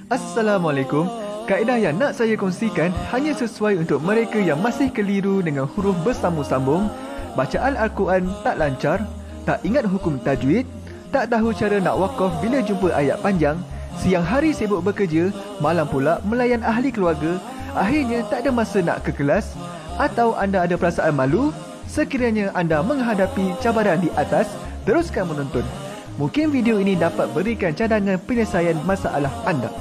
Assalamualaikum. Kaedah yang nak saya kongsikan hanya sesuai untuk mereka yang masih keliru dengan huruf bersambung-sambung, bacaan Al-Quran tak lancar, tak ingat hukum tajwid, tak tahu cara nak wakaf bila jumpa ayat panjang, siang hari sibuk bekerja, malam pula melayan ahli keluarga, akhirnya tak ada masa nak ke kelas, atau anda ada perasaan malu. Sekiranya anda menghadapi cabaran di atas, teruskan menonton. Mungkin video ini dapat berikan cadangan penyelesaian masalah anda.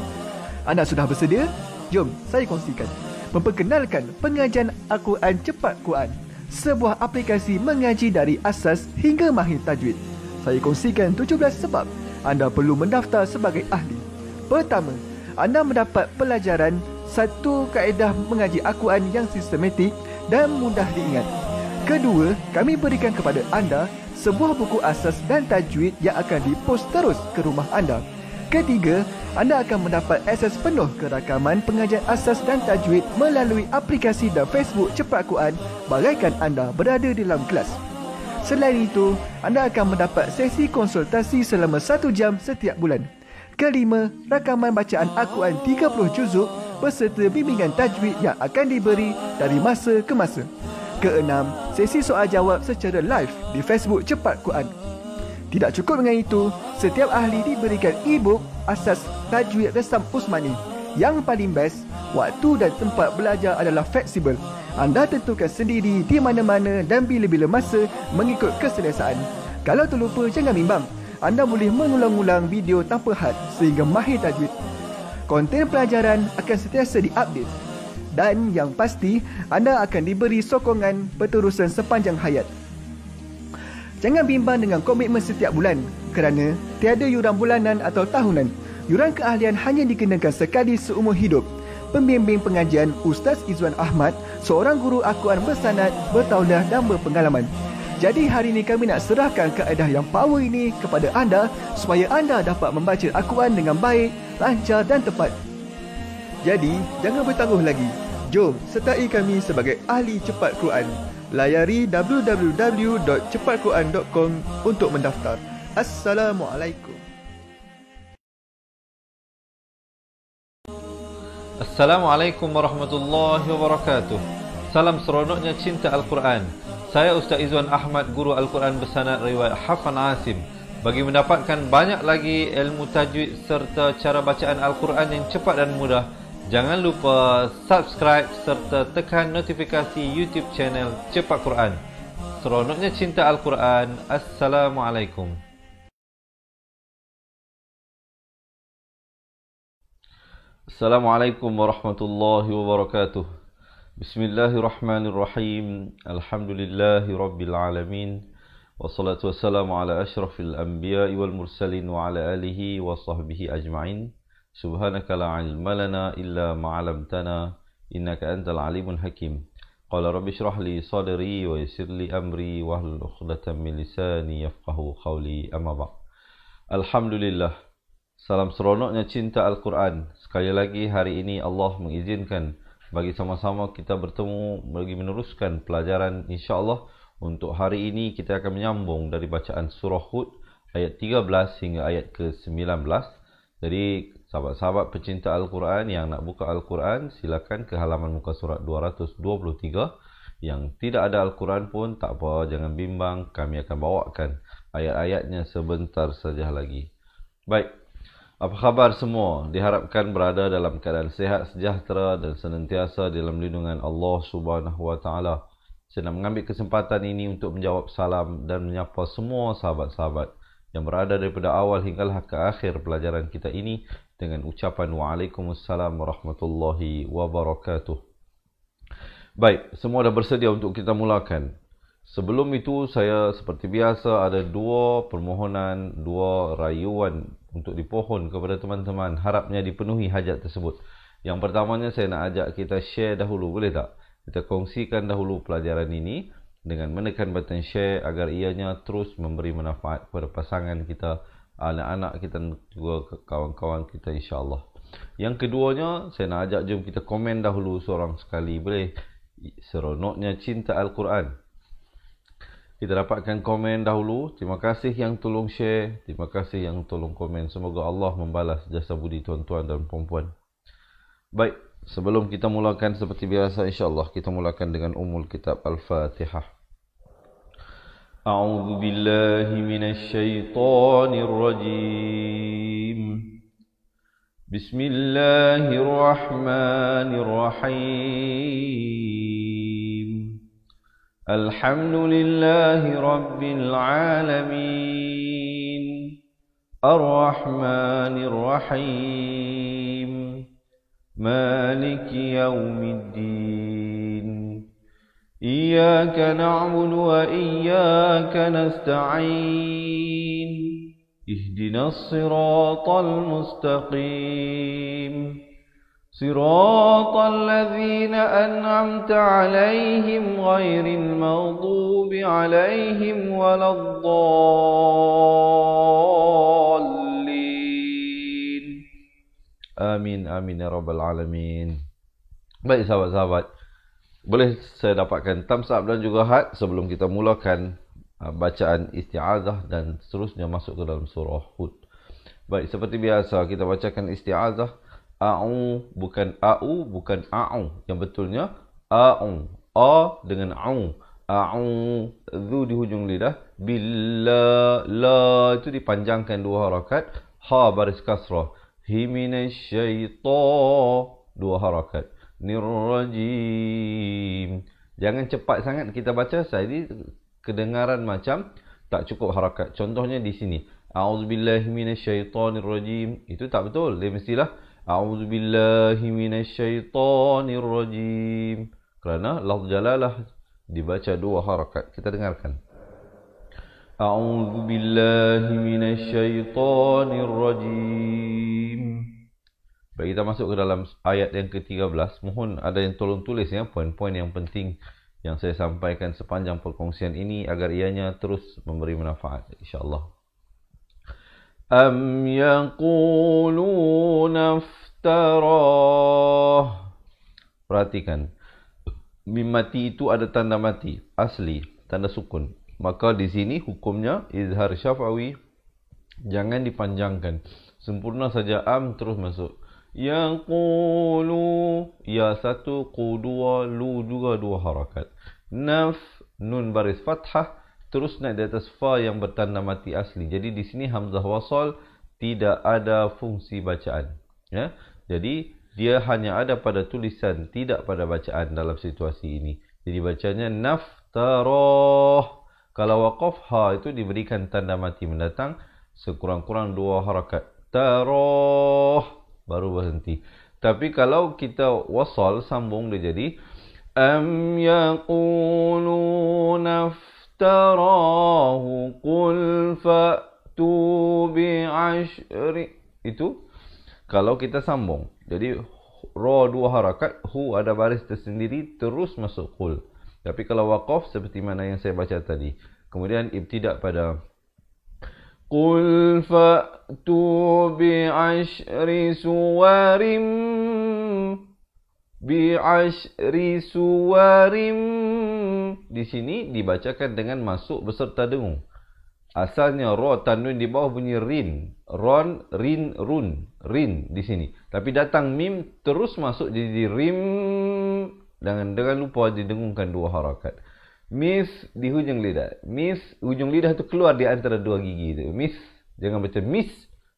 Anda sudah bersedia? Jom saya kongsikan. Memperkenalkan pengajian Al-Quran Cepat Quran, sebuah aplikasi mengaji dari asas hingga mahir tajwid. Saya kongsikan 17 sebab anda perlu mendaftar sebagai ahli. Pertama, anda mendapat pelajaran satu kaedah mengaji Al-Quran yang sistematik dan mudah diingat. Kedua, kami berikan kepada anda sebuah buku asas dan tajwid yang akan dipost terus ke rumah anda. Ketiga, anda akan mendapat akses penuh ke rakaman pengajian asas dan tajwid melalui aplikasi dan Facebook Cepat Quran bagaikan anda berada di dalam kelas. Selain itu, anda akan mendapat sesi konsultasi selama 1 jam setiap bulan. Kelima, rakaman bacaan Al-Quran 30 juzuk beserta bimbingan tajwid yang akan diberi dari masa ke masa. Keenam, sesi soal jawab secara live di Facebook Cepat Quran. Tidak cukup dengan itu, setiap ahli diberikan e-book asas tajwid resam Usmani. Yang paling best, waktu dan tempat belajar adalah fleksibel. Anda tentukan sendiri di mana-mana dan bila-bila masa mengikut keselesaan. Kalau terlupa, jangan bimbang. Anda boleh mengulang-ulang video tanpa had sehingga mahir tajwid. Konten pelajaran akan sentiasa diupdate. Dan yang pasti, anda akan diberi sokongan berterusan sepanjang hayat. Jangan bimbang dengan komitmen setiap bulan kerana tiada yuran bulanan atau tahunan. Yuran keahlian hanya dikenakan sekali seumur hidup. Pembimbing pengajian Ustaz Izwan Ahmad, seorang guru Al-Quran bersanad, bertauliah dan berpengalaman. Jadi hari ini kami nak serahkan kaedah yang power ini kepada anda supaya anda dapat membaca Al-Quran dengan baik, lancar dan tepat. Jadi, jangan bertangguh lagi. Jom sertai kami sebagai ahli cepat Quran. Layari www.cepatquran.com untuk mendaftar. Assalamualaikum. Assalamualaikum warahmatullahi wabarakatuh. Salam seronoknya cinta Al-Quran. Saya Ustaz Izwan Ahmad, guru Al-Quran bersanad riwayat Hafan Asim. Bagi mendapatkan banyak lagi ilmu tajwid serta cara bacaan Al-Quran yang cepat dan mudah, jangan lupa subscribe serta tekan notifikasi YouTube channel Cepat Quran. Seronoknya cinta Al-Quran. Assalamualaikum. Assalamualaikum warahmatullahi wabarakatuh. Bismillahirrahmanirrahim. Alhamdulillahi rabbil alamin. Wassalatu wassalamu ala ashrafil anbiya'i wal mursalin wa ala alihi wa sahbihi ajma'in. Subhanaka la ilma lana illa ma 'allamtana innaka antal alimul hakim. Qala rabbi shrah li sadri wa yassir li amri wahlul 'uqdatam min lisani yafqahu qawli. Amma ba'd. Alhamdulillah. Salam seronoknya cinta Al-Quran. Sekali lagi hari ini Allah mengizinkan bagi sama-sama kita bertemu bagi meneruskan pelajaran insya-Allah. Untuk hari ini kita akan menyambung dari bacaan surah Hud ayat 13 hingga ayat ke-19. Jadi sahabat-sahabat pecinta Al-Quran yang nak buka Al-Quran, silakan ke halaman muka surat 223. Yang tidak ada Al-Quran pun tak apa, jangan bimbang, kami akan bawakan ayat-ayatnya sebentar saja lagi. Baik, apa khabar semua? Diharapkan berada dalam keadaan sehat, sejahtera dan senantiasa dalam lindungan Allah Subhanahu wa taala. Saya nak mengambil kesempatan ini untuk menjawab salam dan menyapa semua sahabat-sahabat yang berada daripada awal hinggalah ke akhir pelajaran kita ini dengan ucapan Waalaikumsalam warahmatullahi wabarakatuh. Baik, semua dah bersedia untuk kita mulakan. Sebelum itu, saya seperti biasa ada dua permohonan, dua rayuan untuk dipohon kepada teman-teman. Harapnya dipenuhi hajat tersebut. Yang pertamanya saya nak ajak kita share dahulu, boleh tak? Kita kongsikan dahulu pelajaran ini dengan menekan button share agar ianya terus memberi manfaat kepada pasangan kita, anak-anak kita dan juga kawan-kawan kita insya-Allah. Yang keduanya, saya nak ajak jom kita komen dahulu seorang sekali, boleh? Seronoknya cinta Al-Quran. Kita dapatkan komen dahulu. Terima kasih yang tolong share. Terima kasih yang tolong komen. Semoga Allah membalas jasa budi tuan-tuan dan puan-puan. Baik, sebelum kita mulakan seperti biasa, insyaAllah kita mulakan dengan umul kitab Al-Fatihah. A'udzu billahi minasy syaithanir rajim. Bismillahirrahmanirrahim. Alhamdulillahi rabbil alamin. Ar-Rahmanir Rahim. Maliki yaumiddin. Iyyaka na'budu wa iyyaka nasta'in. Ihdinas siratal mustaqim. Siratal ladzina an'amta 'alaihim ghairil maghdubi 'alaihim waladdallin. Amin amin ya rabbal alamin. Baik sahabat-sahabat, boleh saya dapatkan thumbs up dan juga heart sebelum kita mulakan bacaan isti'azah dan seterusnya masuk ke dalam surah Hud. Baik, seperti biasa kita bacakan isti'azah. A'u bukan a'u, bukan a'u. Yang betulnya a'u. A dengan a'u. A'u, zu di hujung lidah. Billah, la itu dipanjangkan 2 harakat. Ha baris kasrah. Hi minasyaitan 2 harakat. Nirrajim. Jangan cepat sangat kita baca. Jadi kedengaran macam tak cukup harakat. Contohnya di sini. A'udzubillahi minasyaitonirrajim. Itu tak betul. Dia mestilah A'udzubillahi minasyaitonirrajim. Kerana lafz jalalah dibaca 2 harakat. Kita dengarkan. A'udzubillahi minasyaitonirrajim. Baik, kita masuk ke dalam ayat yang ke-13. Mohon ada yang tolong tulis ya poin-poin yang penting yang saya sampaikan sepanjang perkongsian ini agar ianya terus memberi manfaat insya-Allah. Am yaquluna iftarah. Perhatikan. Mim mati itu ada tanda mati asli, tanda sukun. Maka di sini hukumnya izhar syafawi, jangan dipanjangkan. Sempurna saja am terus masuk. Yaqulu, ya 1, qu 2, lu juga 2 harakat. Naf, nun baris fathah, terus naik di atas fa yang bertanda mati asli. Jadi di sini hamzah wasal tidak ada fungsi bacaan. Ya, jadi dia hanya ada pada tulisan, tidak pada bacaan dalam situasi ini. Jadi bacanya naftarah. Kalau waqaf ha itu diberikan tanda mati mendatang sekurang-kurang 2 harakat. Tarah baru berhenti. Tapi kalau kita wasal sambung dia jadi am yaquluna iftarahu qul fa'tu bi'ashri. Itu kalau kita sambung. Jadi ra 2 harakat, hu ada baris tersendiri terus masuk qul. Tapi kalau waqaf seperti mana yang saya baca tadi. Kemudian ibtidak pada qul fa'tu bi'ashri suwarim. Bi'ashri suwarim. Di sini dibacakan dengan masuk beserta dengung. Asalnya ra tanwin di bawah bunyi rin. Ron, rin, run. Rin di sini. Tapi datang mim terus masuk jadi rim. Jangan lupa didengungkan 2 harakat. Mis di hujung lidah. Mis, hujung lidah tu keluar di antara 2 gigi tu. Mis, jangan baca mis.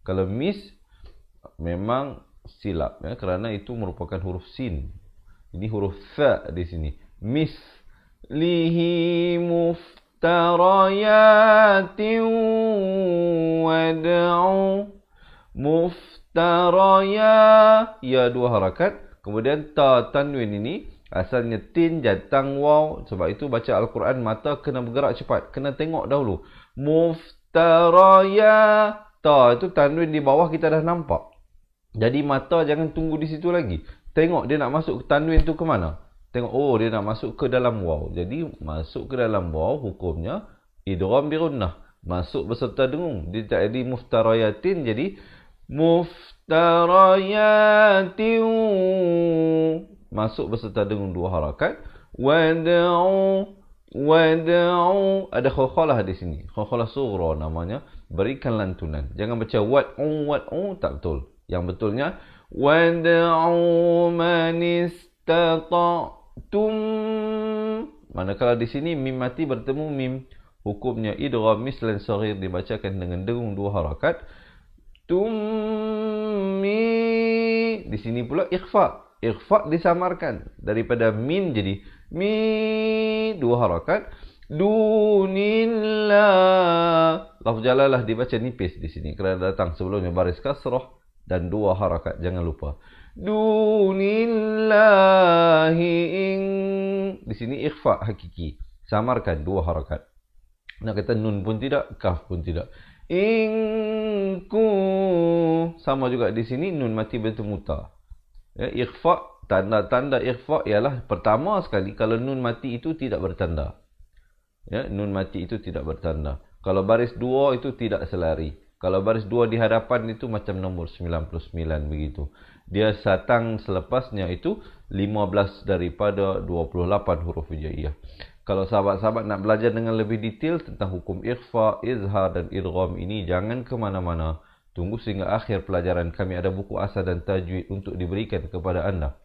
Kalau mis memang silap ya, kerana itu merupakan huruf sin. Ini huruf fa di sini. Mis lihi muftarayatin wad'u muftaraya. Ya 2 harakat. Kemudian ta tanwin ini asalnya tin jatang waw. Sebab itu baca Al-Quran mata kena bergerak cepat. Kena tengok dahulu. Muftaraya. Ta itu tanwin di bawah kita dah nampak. Jadi mata jangan tunggu di situ lagi. Tengok dia nak masuk ke tanwin tu ke mana. Tengok, oh dia nak masuk ke dalam waw. Jadi masuk ke dalam waw hukumnya idgham bi gunnah. Masuk beserta dengung. Dia tak jadi muftarayatin jadi muftarayatin. Masuk beserta dengung 2 harakat. Wad'u Wad'u, ada khokholah di sini. Khokholah sughra namanya, berikan lantunan. Jangan baca wad'u, tak betul. Yang betulnya wad'u man istata'tum. Manakala di sini mim mati bertemu mim, hukumnya idgham mislan saghir, dibacakan dengan dengung 2 harakat. Tummi. Di sini pula ikhfa. Ikhfa disamarkan daripada min jadi mi, 2 harakat. Dunillah. Lafz jalalah dibaca nipis di sini kerana datang sebelumnya baris kasrah dan 2 harakat. Jangan lupa. Dunillahi ing. Di sini ikhfa hakiki. Samarkan 2 harakat. Nak kata nun pun tidak, kaf pun tidak. Ingku. Sama juga di sini nun mati bertemu ta. Ya, ikhfa, tanda-tanda ikhfa ialah pertama sekali kalau nun mati itu tidak bertanda. Ya, nun mati itu tidak bertanda. Kalau baris 2 itu tidak selari. Kalau baris 2 di hadapan itu macam nombor 99 begitu. Dia datang selepasnya itu 15 daripada 28 huruf hijaiyah. Kalau sahabat-sahabat nak belajar dengan lebih detail tentang hukum ikhfa, izhar dan idgham ini, jangan ke mana-mana. Tunggu sehingga akhir pelajaran. Kami ada buku asal dan tajwid untuk diberikan kepada anda.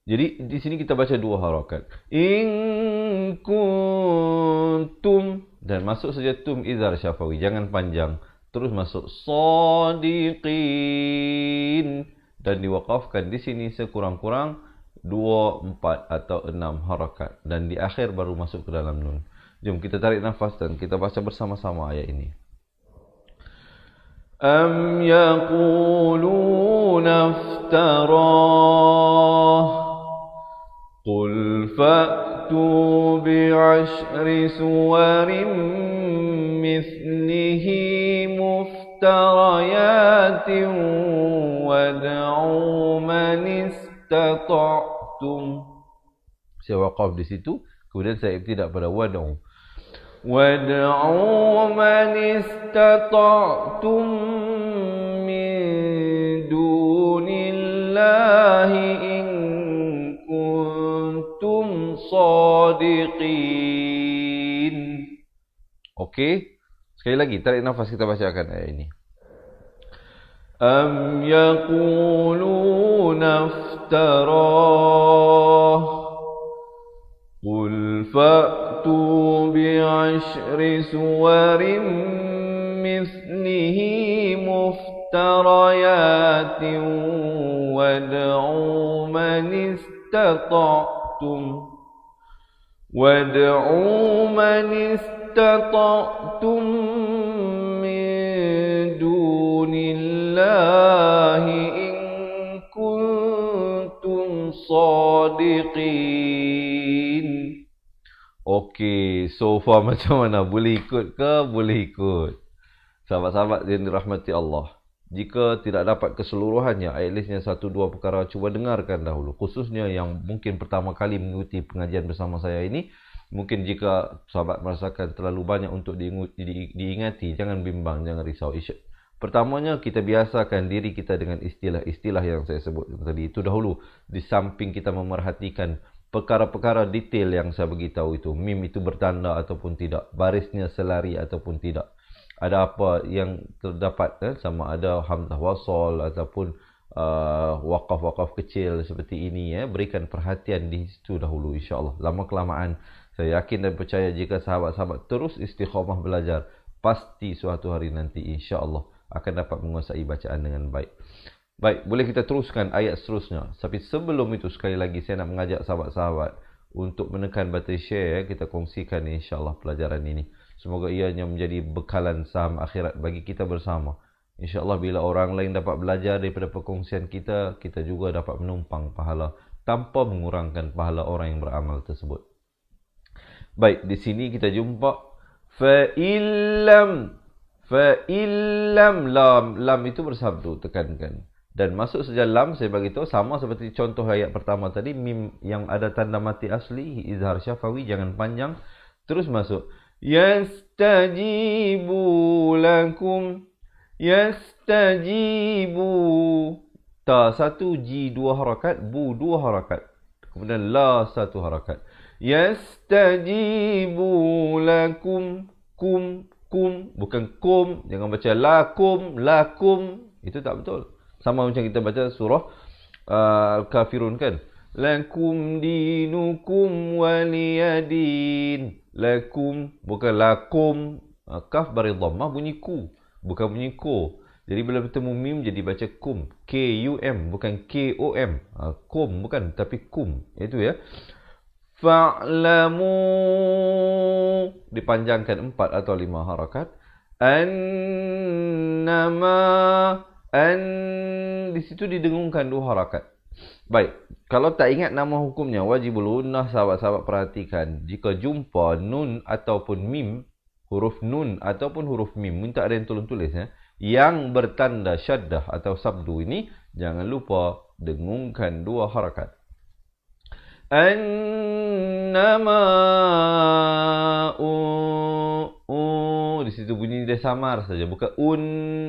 Jadi di sini kita baca 2 harakat. In kuntum, dan masuk saja tum izhar syafawi, jangan panjang. Terus masuk sadiqin, dan diwaqafkan di sini sekurang-kurang 2, 4 atau 6 harakat, dan di akhir baru masuk ke dalam nun. Jom kita tarik nafas dan kita baca bersama-sama ayat ini. Am yaquluna iftarah, qul fa'tu bi'ashri suwarin mithlihi muftarayatin wad'u man istata'tum. Saya waqaf di situ, kemudian saya ibtidak pada wad'u. Wad'u man istata'tum min dunillahi in kuntum sadiqin. Okey. Sekali lagi, tarik nafas, kita bacakan ayat ini. Am yaquluna iftarah, qul fa'tu bi'ashri suwarin mithlihi muftarayatin wad'u man istata'tum min dunillahi in kuntum sadiqin. Okey, so far macam mana? Boleh ikut ke? Boleh ikut. Sahabat-sahabat yang dirahmati Allah, jika tidak dapat keseluruhannya, at leastnya 1-2 perkara, cuba dengarkan dahulu. Khususnya yang mungkin pertama kali mengikuti pengajian bersama saya ini. Mungkin jika sahabat merasakan terlalu banyak untuk diingati, jangan bimbang, jangan risau. Pertamanya, kita biasakan diri kita dengan istilah-istilah yang saya sebut tadi itu dahulu. Di samping kita memerhatikan perkara-perkara detail yang saya beritahu itu. Mim itu bertanda ataupun tidak. Barisnya selari ataupun tidak. Ada apa yang terdapat, sama ada hamzah wasal ataupun waqaf-waqaf kecil seperti ini. Berikan perhatian di situ dahulu, insyaAllah. Lama-kelamaan, saya yakin dan percaya jika sahabat-sahabat terus istiqamah belajar, pasti suatu hari nanti insyaAllah akan dapat menguasai bacaan dengan baik. Baik, boleh kita teruskan ayat seterusnya. Tapi sebelum itu, sekali lagi saya nak mengajak sahabat-sahabat untuk menekan button share. Kita kongsikan insyaAllah pelajaran ini. Semoga ianya menjadi bekalan saham akhirat bagi kita bersama. InsyaAllah bila orang lain dapat belajar daripada perkongsian kita, kita juga dapat menumpang pahala tanpa mengurangkan pahala orang yang beramal tersebut. Baik, di sini kita jumpa fa'illam. Lam itu bersabdu, tekankan. Dan masuk saja lam, saya bagi tahu sama seperti contoh ayat pertama tadi, mim yang ada tanda mati asli, izhar syafawi, jangan panjang. Terus masuk yastajibu lakum. Yastajibu. Ta 1, ji 2 harakat, bu 2 harakat. Kemudian la 1 harakat. Yastajibu lakum. Kum. Bukan kum. Jangan baca lakum. Itu tak betul. Sama macam kita baca surah Al-Kafirun kan. Lakum dinukum waliyadin. Lakum. Bukan lakum. Kaf bari dhammah bunyi ku. Bukan bunyi ko. Jadi bila bertemu mim jadi baca kum. K-U-M. Bukan K-O-M. Kum bukan. Tapi kum. Itu ya. Fa'lamu. Dipanjangkan 4 atau 5 harakat. Annama. Di situ didengungkan 2 harakat. Baik. Kalau tak ingat nama hukumnya, wajibul gunnah, sahabat-sahabat perhatikan. Jika jumpa nun ataupun mim, huruf nun ataupun huruf mim, minta ada yang tolong tulis ya, yang bertanda syaddah atau sabdu ini, jangan lupa dengungkan 2 harakat. Annama di situ bunyi dia samar saja, bukan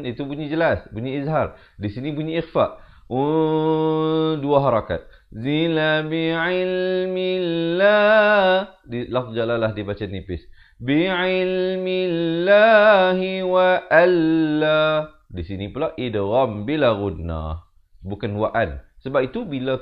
itu bunyi jelas, bunyi izhar. Di sini bunyi ikhfa. 2 harakat. Zila bi'ilmillah. Di lafz jalalah dibaca nipis. Bi'ilmillahi wa alla. Di sini pula idgham bila gunnah, bukan wa'an. Sebab itu bila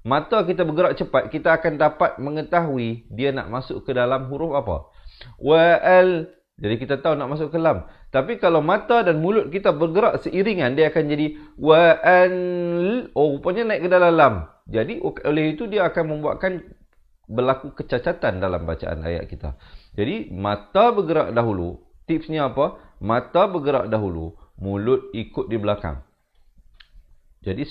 mata kita bergerak cepat, kita akan dapat mengetahui dia nak masuk ke dalam huruf apa. Wa'al. Jadi kita tahu nak masuk ke lam. Tapi kalau mata dan mulut kita bergerak seiringan, dia akan jadi wa'al. Rupanya naik ke dalam lam. Jadi oleh itu dia akan membuatkan berlaku kecacatan dalam bacaan ayat kita. Jadi mata bergerak dahulu. Tipsnya apa? Mata bergerak dahulu, mulut ikut di belakang. Jadi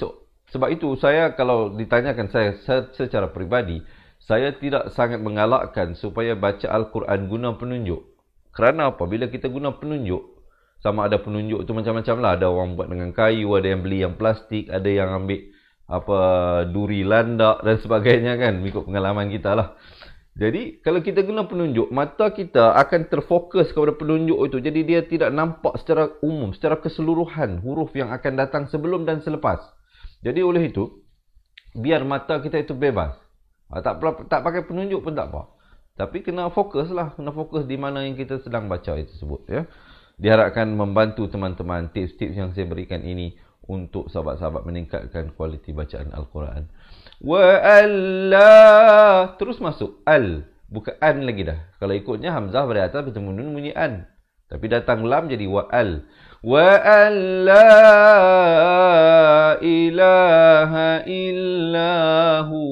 sebab itu saya kalau ditanyakan saya secara peribadi, saya tidak sangat mengalakkan supaya baca Al-Quran guna penunjuk. Kerana apa? Bila kita guna penunjuk, sama ada penunjuk tu macam-macam lah. Ada orang buat dengan kayu, ada yang beli yang plastik, ada yang ambil duri landak dan sebagainya kan. Ikut pengalaman kita lah. Jadi kalau kita guna penunjuk, mata kita akan terfokus kepada penunjuk itu. Jadi dia tidak nampak secara umum, secara keseluruhan huruf yang akan datang sebelum dan selepas. Jadi oleh itu, biar mata kita itu bebas. Tak pakai penunjuk pun tak apa. Tapi kena fokus lah. Kena fokus di mana yang kita sedang baca itu tersebut. Ya. Diharapkan membantu teman-teman tips-tips yang saya berikan ini untuk sahabat-sahabat meningkatkan kualiti bacaan Al-Quran. Wa alla. Terus masuk. Al. Bukan an lagi dah. Kalau ikutnya Hamzah dari atas bertemu nun bunyi an. Tapi datang lam jadi wa al. Wa alla ilaha illahu.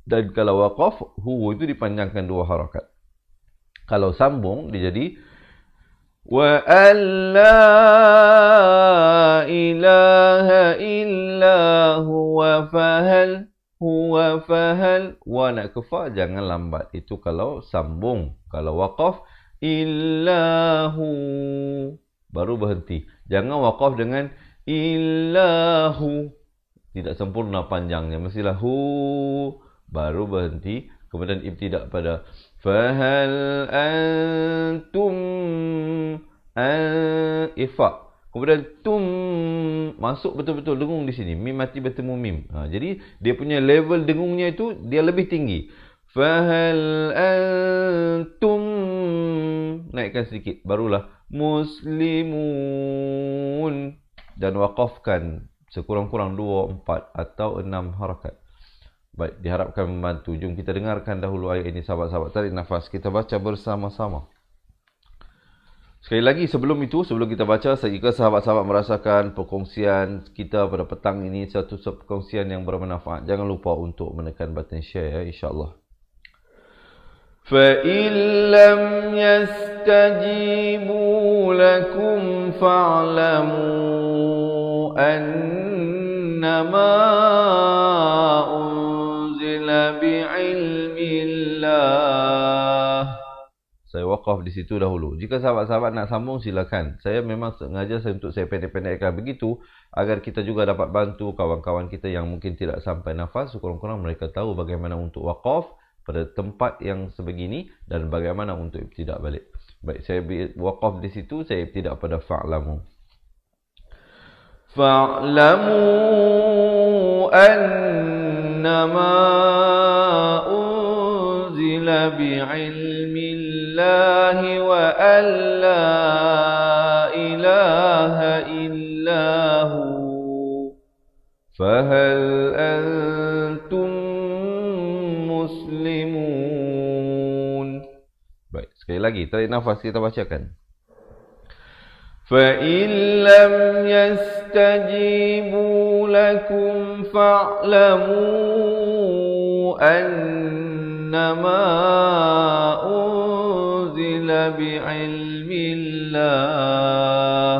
Dan kalau waqaf, hu itu dipanjangkan 2 harakat. Kalau sambung, dia jadi wa alla ilaha illa huwa fahal. Huwa fahal. Wa nak kefa, jangan lambat. Itu kalau sambung. Kalau waqaf, illahu. Baru berhenti. Jangan waqaf dengan illahu. Tidak sempurna panjangnya. Mestilah hu. Baru berhenti. Kemudian ibtidak pada fahal antum ifaq. Kemudian tum masuk betul-betul dengung di sini. Mim mati bertemu mim. Jadi dia punya level dengungnya itu dia lebih tinggi. Fahal antum naikkan sedikit. Barulah muslimun. Dan waqafkan sekurang-kurang 2, 4 atau 6 harakat. Baik, diharapkan membantu. Jom kita dengarkan dahulu ayat ini, sahabat-sahabat. Tarik nafas, kita baca bersama-sama. Sekali lagi sebelum kita baca, jika sahabat-sahabat merasakan perkongsian kita pada petang ini satu perkongsian yang bermanfaat, jangan lupa untuk menekan button share ya, insya-Allah. فَإِنْ لَمْ يَسْتَجِيبُوا لَكُمْ فَاعْلَمُوا أَنَّمَا أُنْزِلَ بِعِلْمِ اللَّهِ. Saya wakaf di situ dahulu. Jika sahabat-sahabat nak sambung, silakan. Saya memang sengaja untuk saya pendek-pendekkan begitu agar kita juga dapat bantu kawan-kawan kita yang mungkin tidak sampai nafas. Kurang-kurang mereka tahu bagaimana untuk wakaf pada tempat yang sebegini dan bagaimana untuk ibtidak balik. Baik, saya wakaf di situ, saya ibtidak pada fa'lamu. Fa'lamu annama بعلم الله وأن لا إله إلا هو فهل أنتم مسلمون. Baik, sekali lagi tarik nafas kita bacakan. فَإِنْ لَمْ يَسْتَجِيبُوا لَكُمْ فَاعْلَمُوا أَنَّمَا أُنْزِلَ بِعِلْمِ اللَّهِ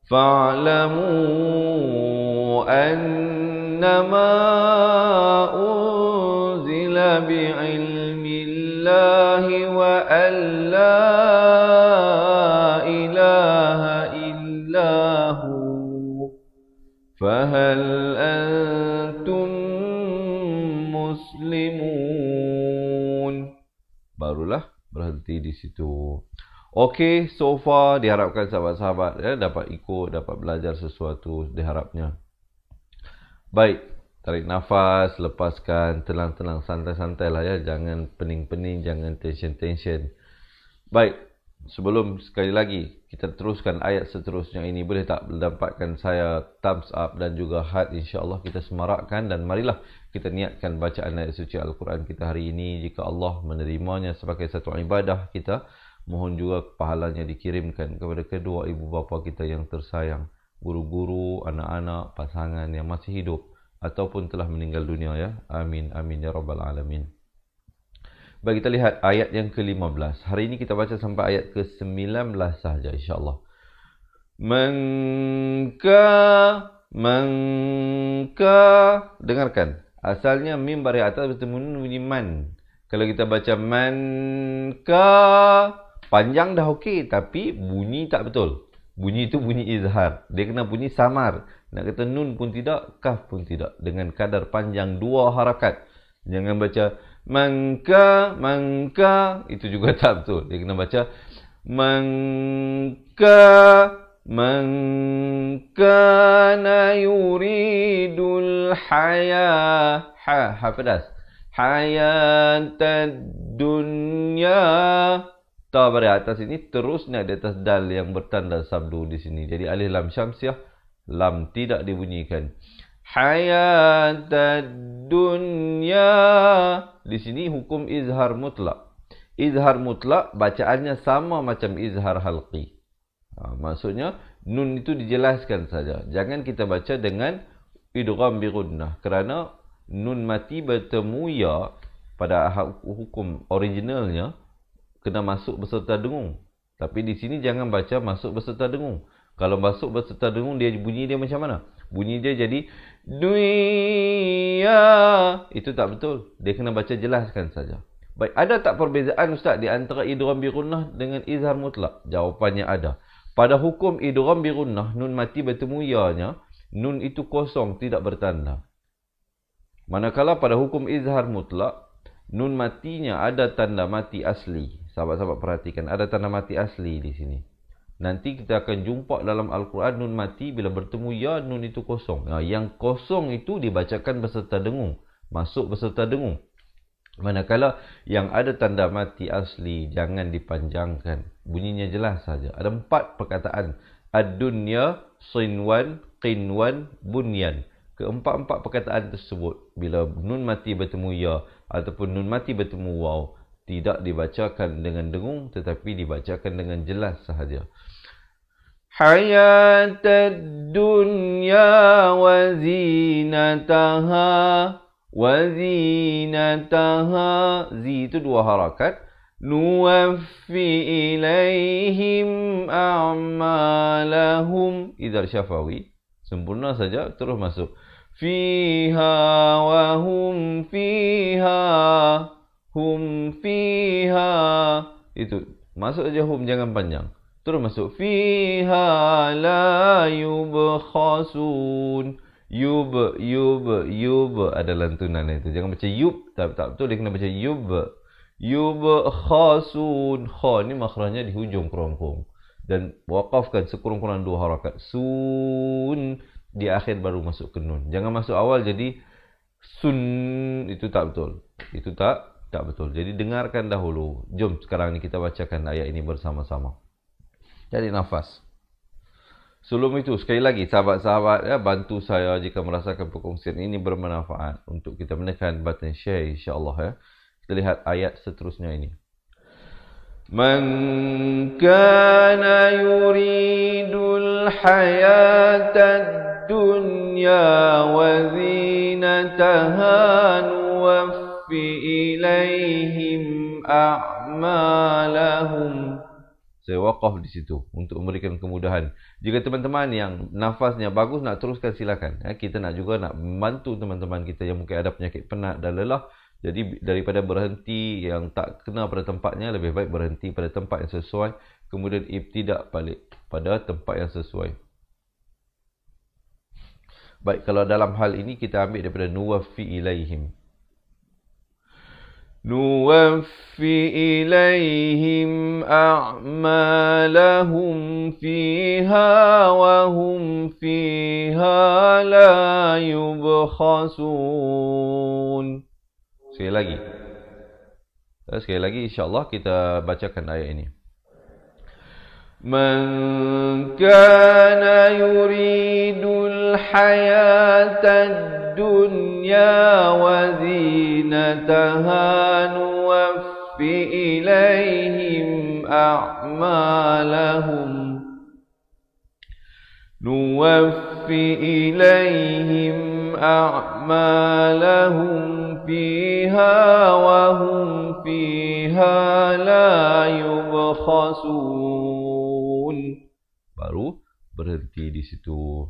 فَاعْلَمُوا أَنَّمَا أُنْزِلَ بِعِلْمِ اللَّهِ وَأَنْ لَا فهل أنتم مسلمون. Barulah berhenti di situ. Okey, so far diharapkan sahabat-sahabat dapat ikut, dapat belajar sesuatu diharapnya. Baik, tarik nafas, lepaskan, tenang-tenang, santai-santai lah ya. Jangan pening-pening, jangan tension-tension. Baik, sebelum sekali lagi kita teruskan ayat seterusnya ini, boleh tak mendapatkan saya thumbs up dan juga heart, insya-Allah kita semarakkan, dan marilah kita niatkan bacaan ayat suci Al-Quran kita hari ini. Jika Allah menerimanya sebagai satu ibadah kita, mohon juga pahalanya dikirimkan kepada kedua ibu bapa kita yang tersayang, guru-guru, anak-anak, pasangan yang masih hidup ataupun telah meninggal dunia ya. Amin amin ya rabbal alamin. Baik, kita lihat ayat yang ke-15. Hari ini kita baca sampai ayat ke-19 sahaja insya-Allah. Mengka. Dengarkan. Asalnya mim baris atas bertemu nun bunyi man. Kalau kita baca manka, panjang dah okey, tapi bunyi tak betul. Bunyi itu bunyi izhar. Dia kena bunyi samar. Nak kata nun pun tidak, kaf pun tidak. Dengan kadar panjang 2 harakat. Jangan baca mangka, itu juga tak betul. Dia kena baca mangkana yuridul ha pedas, hayatad dunya. Ta baris atas ini terus naik di atas dal yang bertanda sabdu di sini. Jadi alif lam syamsiah, lam tidak dibunyikan. Hayatad dunya. Di sini hukum izhar mutlak. Izhar mutlak bacaannya sama macam izhar halqi. Maksudnya nun itu dijelaskan saja. Jangan kita baca dengan idgham bi gunnah, kerana nun mati bertemu ya pada hukum originalnya kena masuk beserta dengung. Tapi di sini jangan baca masuk beserta dengung. Kalau masuk beserta dengung, dia bunyi dia macam mana? Bunyi dia jadi duya. Itu tak betul. Dia kena baca jelaskan saja. Baik, ada tak perbezaan Ustaz di antara idgham bi gunnah dengan izhar mutlak? Jawapannya ada. Pada hukum idgham bi gunnah, nun mati bertemu ya-nya, nun itu kosong, tidak bertanda. Manakala pada hukum izhar mutlak, nun matinya ada tanda mati asli. Sahabat-sahabat perhatikan, ada tanda mati asli di sini. Nanti kita akan jumpa dalam Al-Quran nun mati bila bertemu ya, nun itu kosong. Yang kosong itu dibacakan beserta dengung, masuk beserta dengung. Manakala yang ada tanda mati asli jangan dipanjangkan, bunyinya jelas saja. Ada 4 perkataan: ad-dunya, sinwan, qinwan, bunyan. Keempat-empat perkataan tersebut bila nun mati bertemu ya ataupun nun mati bertemu waw, tidak dibacakan dengan dengung tetapi dibacakan dengan jelas sahaja. Hayatad dunya wa zinataha. Wazinataha, zi itu 2 harakat. Nuwaffi ilaihim a'malahum, idhar syafawi, sempurna saja, terus masuk. Fiha wa hum fiha, hum fiha, itu masuk saja hum, jangan panjang. Terus masuk. Fiha la yubkhasun. Yub ada lantunan itu. Jangan baca yub, tak betul, dia kena baca yub. Yub khasun. Kha ni makhrajnya di hujung kerongkong dan waqafkan sekurang-kurang 2 harakat. Sun di akhir baru masuk ke nun. Jangan masuk awal jadi sun, itu tak betul. Itu tak Tak betul. Jadi dengarkan dahulu. Jom sekarang ni kita bacakan ayat ini bersama-sama. Jadi nafas. Sebelum itu, sekali lagi, sahabat-sahabat, ya, bantu saya jika merasakan perkongsian ini bermanfaat untuk kita menekan button share, insyaAllah. Ya. Kita lihat ayat seterusnya ini. Man kana yuridul hayatad dunya wa zinataha nuwaffi ilaihim a'malahum. Saya waqaf di situ untuk memberikan kemudahan. Jika teman-teman yang nafasnya bagus nak teruskan, silakan. Ya, kita nak juga nak membantu teman-teman kita yang mungkin ada penyakit penat dan lelah. Jadi daripada berhenti yang tak kena pada tempatnya, lebih baik berhenti pada tempat yang sesuai. Kemudian ibtidak balik pada tempat yang sesuai. Baik, kalau dalam hal ini kita ambil daripada nuwaffi ilaihim. Nuwaffi ilaihim a'malahum fiha wa hum fiha la yubkhasun. Sekali lagi insyaAllah kita bacakan ayat ini. Man kana yuridul hayatad dunya wa zinataha nuwaffi ilaihim a'malahum fiha wa hum fiha la yubkhasun. Baru berhenti di situ.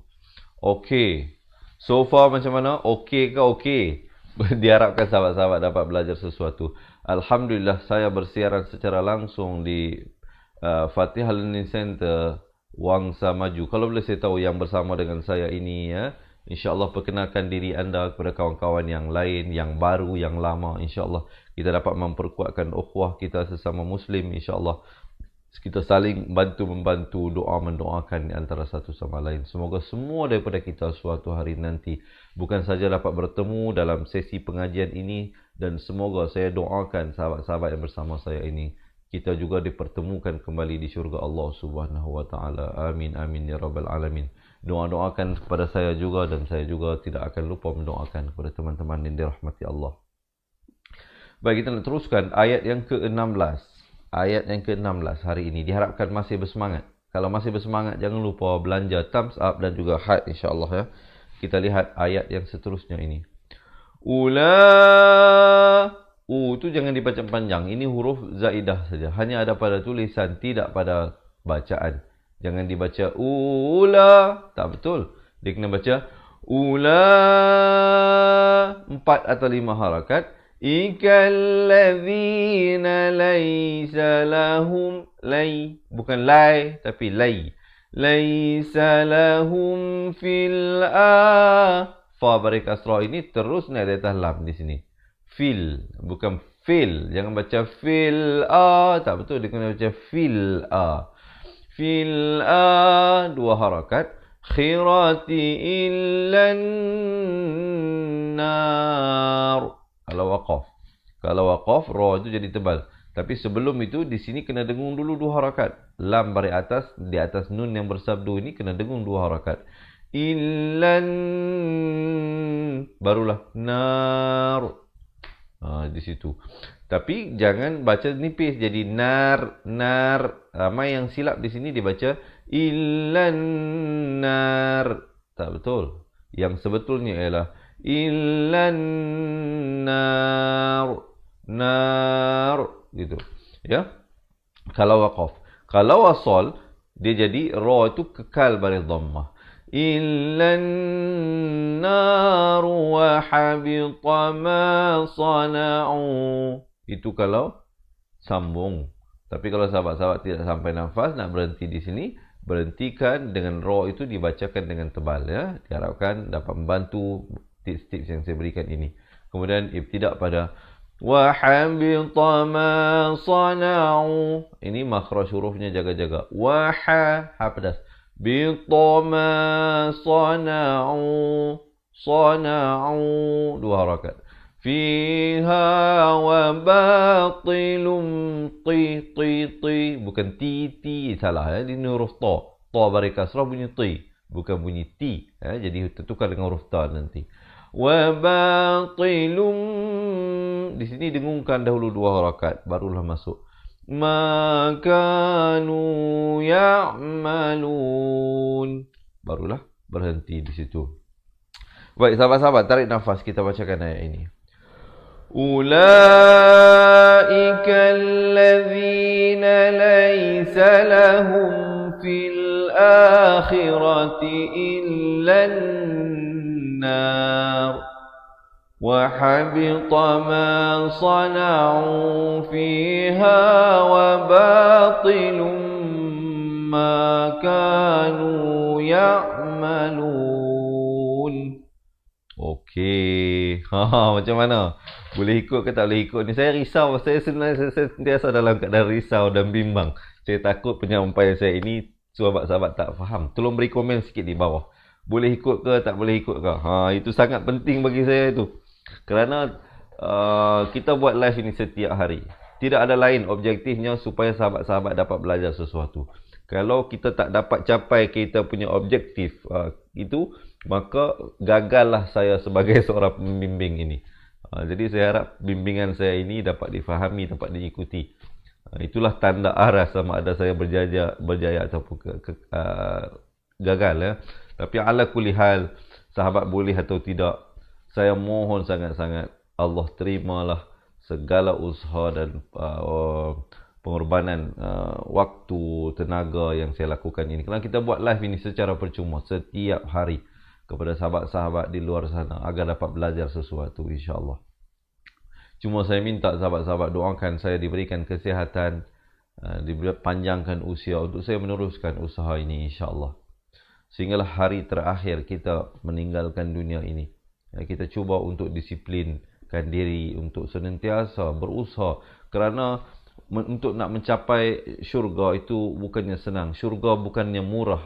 Okey. So far macam mana? Okey ke okey? Diharapkan sahabat-sahabat dapat belajar sesuatu. Alhamdulillah, saya bersiaran secara langsung di Fatihah Learning Center Wangsa Maju. Kalau boleh saya tahu yang bersama dengan saya ini, ya, insyaAllah perkenalkan diri anda kepada kawan-kawan yang lain, yang baru, yang lama. InsyaAllah kita dapat memperkuatkan ukhuwah kita sesama Muslim. InsyaAllah kita saling bantu-membantu, doa mendoakan antara satu sama lain. Semoga semua daripada kita suatu hari nanti bukan saja dapat bertemu dalam sesi pengajian ini, dan semoga saya doakan sahabat-sahabat yang bersama saya ini, kita juga dipertemukan kembali di syurga Allah Subhanahu wa taala. Amin amin ya rabbal alamin. Doa-doakan kepada saya juga, dan saya juga tidak akan lupa mendoakan kepada teman-teman yang dirahmati Allah. Baik, kita nak teruskan ayat yang ke-16. Ayat yang ke-16 hari ini. Diharapkan masih bersemangat. Kalau masih bersemangat, jangan lupa belanja thumbs up dan juga heart, insyaAllah. Ya. Kita lihat ayat yang seterusnya ini. Tu jangan dibaca panjang. Ini huruf zaidah saja. Hanya ada pada tulisan, tidak pada bacaan. Jangan dibaca ula. Tak betul. Dia kena baca ula. 4 atau 5 harakat. Ikalladzina laysa lahum lay, bukan lay tapi lay, laysa lahum fil fa barik asra ini terus naik di atas lam di sini. Fil, bukan fil. Jangan baca fil tak betul, dia kena baca fil fil 2 harakat. Khirati illan nar. Kalau waqaf, ra itu jadi tebal. Tapi sebelum itu, di sini kena dengung dulu 2 harakat. Lam baris atas, di atas nun yang bersabdu ini kena dengung 2 harakat. Illan, barulah nar. Di situ. Tapi jangan baca nipis jadi nar. Ramai yang silap di sini dibaca illan nar. Tak betul. Yang sebetulnya ialah illan nar gitu ya. Kalau waqaf, kalau wasal dia jadi ra itu kekal baris dhammah. Illan nar wa habita ma sana'u. Itu kalau sambung. Tapi kalau sahabat-sahabat tidak sampai nafas, nak berhenti di sini, berhentikan dengan ra itu dibacakan dengan tebal, ya. Diharapkan dapat membantu tips-tips yang saya berikan ini. Kemudian ibtidak pada wa habita ma sana'u. Ini makhraj hurufnya jaga-jaga. Wa ha pedas. Bita ma sana'u. 2 harakat. fiha wa batilum ti. Bukan ti, salah. Ini huruf ta. Ta bari kasrah bunyi ti. Bukan bunyi ti. Jadi tertukar dengan huruf ta nanti. Wa batilum. Di sini dengungkan dahulu 2 harakat. Barulah masuk. Ma kanu ya'malun. Barulah berhenti di situ. Baik, sahabat-sahabat, tarik nafas, kita bacakan ayat ini. Ulaika allazina laysa lahum fil akhirati illa an-nar wa habita ma sana'u fiha wa batilum ma kanu ya'malun. Okey. Macam mana? Boleh ikut ke tak boleh ikut ni? Saya risau. Saya sebenarnya sentiasa dalam keadaan risau dan bimbang. Saya takut penyampaian saya ini sahabat-sahabat tak faham. Tolong beri komen sikit di bawah. Boleh ikut ke tak boleh ikut ke? Itu sangat penting bagi saya itu. Kerana kita buat live ini setiap hari. Tidak ada lain objektifnya supaya sahabat-sahabat dapat belajar sesuatu. Kalau kita tak dapat capai kita punya objektif itu, maka gagallah saya sebagai seorang pembimbing ini. Jadi saya harap bimbingan saya ini dapat difahami, dapat diikuti. Itulah tanda arah sama ada saya berjaya ataupun gagal ya. Tapi ala kulli hal, sahabat boleh atau tidak, saya mohon sangat-sangat Allah terimalah segala usaha dan pengorbanan waktu, tenaga yang saya lakukan ini. Kerana kita buat live ini secara percuma setiap hari kepada sahabat-sahabat di luar sana agar dapat belajar sesuatu, insya-Allah. Cuma saya minta sahabat-sahabat doakan saya diberikan kesihatan, dipanjangkan usia untuk saya meneruskan usaha ini, insya-Allah. Sehinggalah hari terakhir kita meninggalkan dunia ini. Kita cuba untuk disiplinkan diri untuk senantiasa berusaha, kerana untuk nak mencapai syurga itu bukannya senang. Syurga bukannya murah